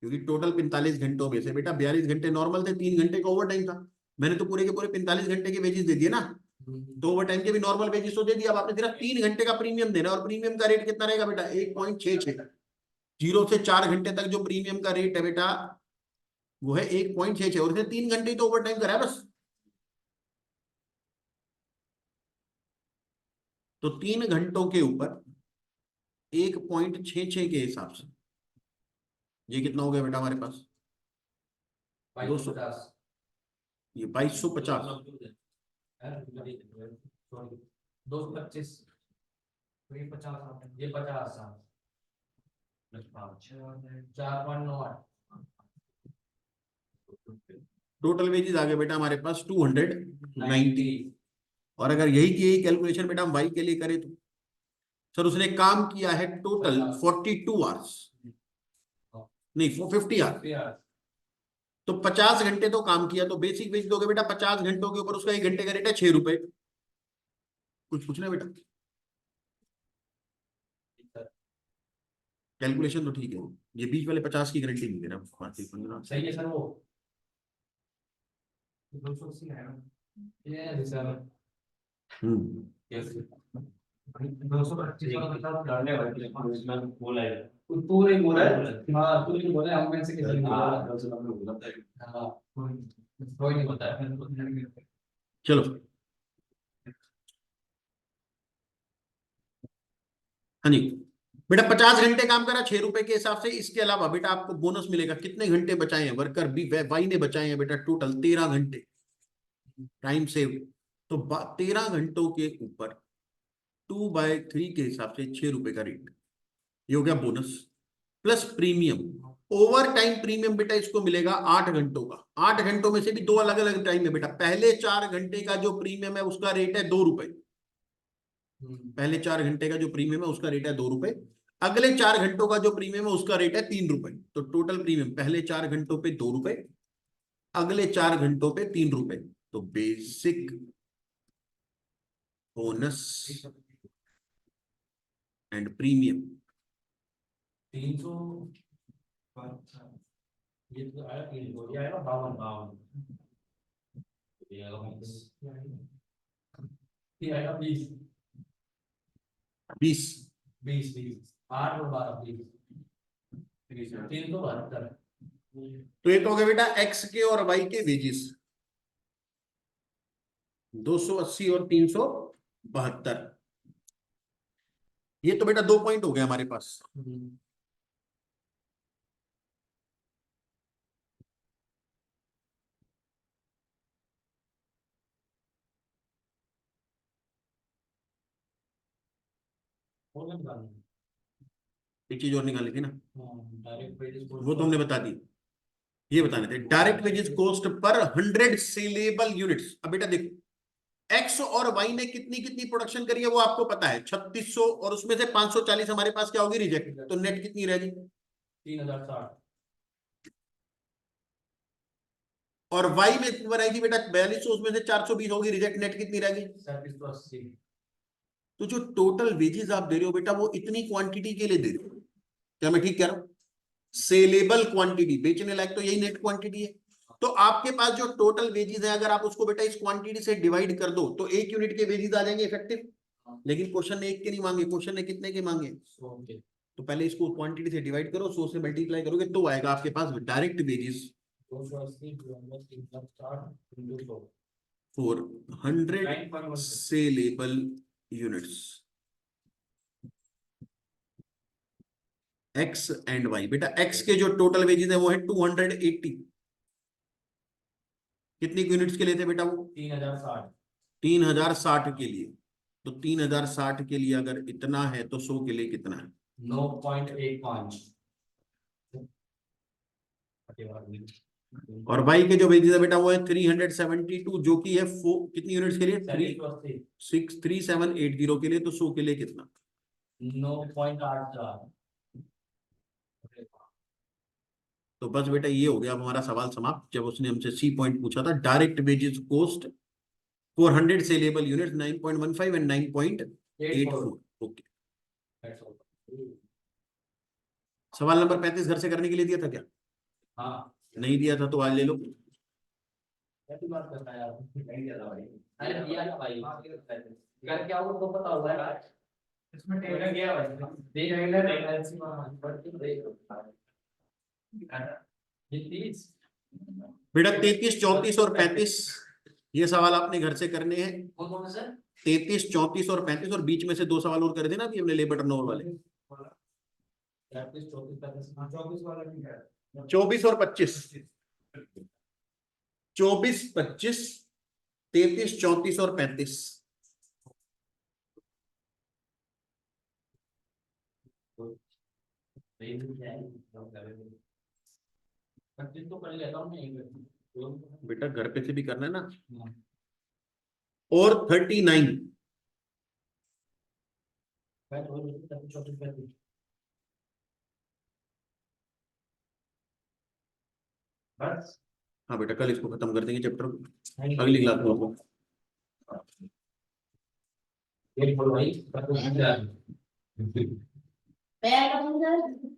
A: क्योंकि टोटल 45 घंटों में से बेटा 42 घंटे नॉर्मल थे, 3 घंटे का ओवर टाइम था। मैंने तो पूरे के पूरे 45 घंटे के वेजेस दे दिए ना। तो ओवर टाइम के भी नॉर्मल वेजेस तो दे दिया। अब आपने सिर्फ 3 घंटे का प्रीमियम देना। और प्रीमियम का रेट कितना रहेगा बेटा? 1.66। 0 से 4 घंटे तक जो प्रीमियम का रेट है बेटा वो है 1.66। और इसने 3 घंटे ही तो ओवर टाइम करा है बस। तो 3 घंटों के ऊपर 1.66 के हिसाब से ये कितना हो गया बेटा हमारे पास? 200,
B: 250।
A: ये 2250।
B: 225। ये 50, ये 50। 4.9।
A: टोटल वेजेस आ गए बेटा हमारे पास 290। और अगर यही की यही कैलकुलेशन बेटा हम वाई के लिए करें तो सर उसने काम किया है टोटल 42 आवर्स, नहीं 50 आवर्स। तो 50 घंटे तो काम किया। तो बेसिक वेज दोगे बेटा 50 घंटों के ऊपर उसका 1 घंटे का रेट है 6 रुपए। कुछ पूछना बेटा? कैलकुलेशन तो ठीक है। ये बीच वाले 50 की गारंटी नहीं दे रहा।
B: सही है सर। वो 280 है ना? ये सर
A: हम्म
B: 225 वाला मतलब डालने वाले इसमें बोला है। तू नहीं बोला है? हाँ तू नहीं बोला है, हम में से किसी ने बोला। 200 का बोला था। हाँ कोई नहीं बताया।
A: चलो। हाँ जी बेटा 50 घंटे काम करा 6 रुपए के हिसाब से। इसके अलावा बेटा आपको बोनस मिलेगा। कितने घंटे बचाए हैं वर्कर बी वाई ने? बचाए हैं बेटा टोटल 13 घंटे टाइम सेव। तो 13 घंटों के ऊपर 2/3 के हिसाब से 6 रुपए का रेट, ये हो गया bonus. Plus premium, over time premium बेटा इसको मिलेगा 8 घंटों का। 8 घंटों में से भी दो अलग अलग टाइम है बेटा। पहले 4 घंटे का जो प्रीमियम है उसका रेट है 2 रुपए। पहले 4 घंटे का जो प्रीमियम है उसका रेट है 2 रुपए। अगले 4 घंटों का जो प्रीमियम है उसका रेट है 3 रुपए। तो टोटल प्रीमियम पहले 4 घंटों पे 2 रुपए, अगले 4 घंटों पे 3 रुपए। तो बेसिक, बोनस एंड प्रीमियम
B: 300। ये तो आया 300, ये आएगा 52। ये आएगा 20। ये आएगा 20।
A: 20।
B: 20 8 और 12 20 372।
A: तो ये तो हो गया बेटा एक्स के और वाई के वेजेस, 280 और 372। ये तो बेटा 2 पॉइंट हो गए हमारे पास। एक चीज और निकाली थी ना, वो तो हमने बता दी। ये बताने थे direct wages cost per 100 saleable units. अब बेटा देखो एक्स और वाई ने कितनी कितनी प्रोडक्शन करी है वो आपको पता है, 3600, और उसमें से 540 हमारे पास क्या होगी, रिजेक्ट। तो नेट कितनी रहेगी,
B: 3060।
A: और वाई में कितनी रहेगी बेटा 4200, उसमें से 420 होगी रिजेक्ट, नेट कितनी रहेगी।
B: 3780।
A: तो जो टोटल वेजेस आप दे रहे हो बेटा वो इतनी क्वांटिटी के लिए दे रहे हो, क्या मैं ठीक कह रहा हूं। सेलेबल क्वांटिटी, बेचने लायक, तो यही नेट क्वांटिटी है। तो आपके पास जो टोटल वेजेस है अगर आप उसको बेटा इस क्वांटिटी से डिवाइड कर दो तो 1 यूनिट के वेजेस आ जाएंगे इफेक्टिव। लेकिन क्वेश्चन ने 1 के नहीं मांगे, क्वेश्चन ने कितने के मांगे। तो पहले इसको क्वांटिटी से डिवाइड करो, 100 से मल्टीप्लाई करोगे तो आएगा आपके पास direct wages 400 saleable units X and Y. बेटा एक्स के जो टोटल वेजेस है वो है 280। कितनी यूनिट्स के लिए थे बेटा वो,
B: 3060।
A: 3060 के लिए। तो 3060 के लिए अगर इतना है तो 100 के लिए कितना है,
B: 9.15।
A: और वाई के जो वेजेस है बेटा वो है 372, जो कि है कितनी यूनिट्स के लिए, 3780 के लिए। तो 100 के लिए कितना,
B: 9.84।
A: तो बस बेटा ये हो गया अब हमारा सवाल समाप्त। जब उसने हमसे सी पॉइंट पूछा था, direct wages cost 400 saleable units 9.15 and 9.84। Okay. सवाल नंबर 35 घर से करने के लिए दिया था क्या,
B: हाँ
A: नहीं दिया था तो आज ले लो।
B: कैसी बात करता है यार, नहीं दिया था भाई। अरे दिया था भाई, घर क्या हो तो पता होगा यार। इसमें टेबल गया भाई, देख रेगुलर एलसी में बढ़ती देख ये 30।
A: बेटा 33, 34 और 35 ये सवाल आपने घर से करने हैं।
B: कौन सर,
A: 33, 34 और 35, और बीच में से 2 सवाल और करे थे ना अभी हमने लेबर टर्नओवर वाले,
B: 34 34 35। हां 24 वाला नहीं है,
A: 24 और 25, 24, 25, 33, 34 और 35।
B: नहीं है तो करेंगे, 25 तो कर लेता हूं मैं।
A: बेटा घर पे से भी करना है ना।
B: हाँ।
A: और 39,
B: मैं तो 34 35। बस
A: हाँ बेटा कल इसको खत्म कर देंगे चैप्टर, अगली क्लास में होगा।
B: एक बोलो भाई, 35।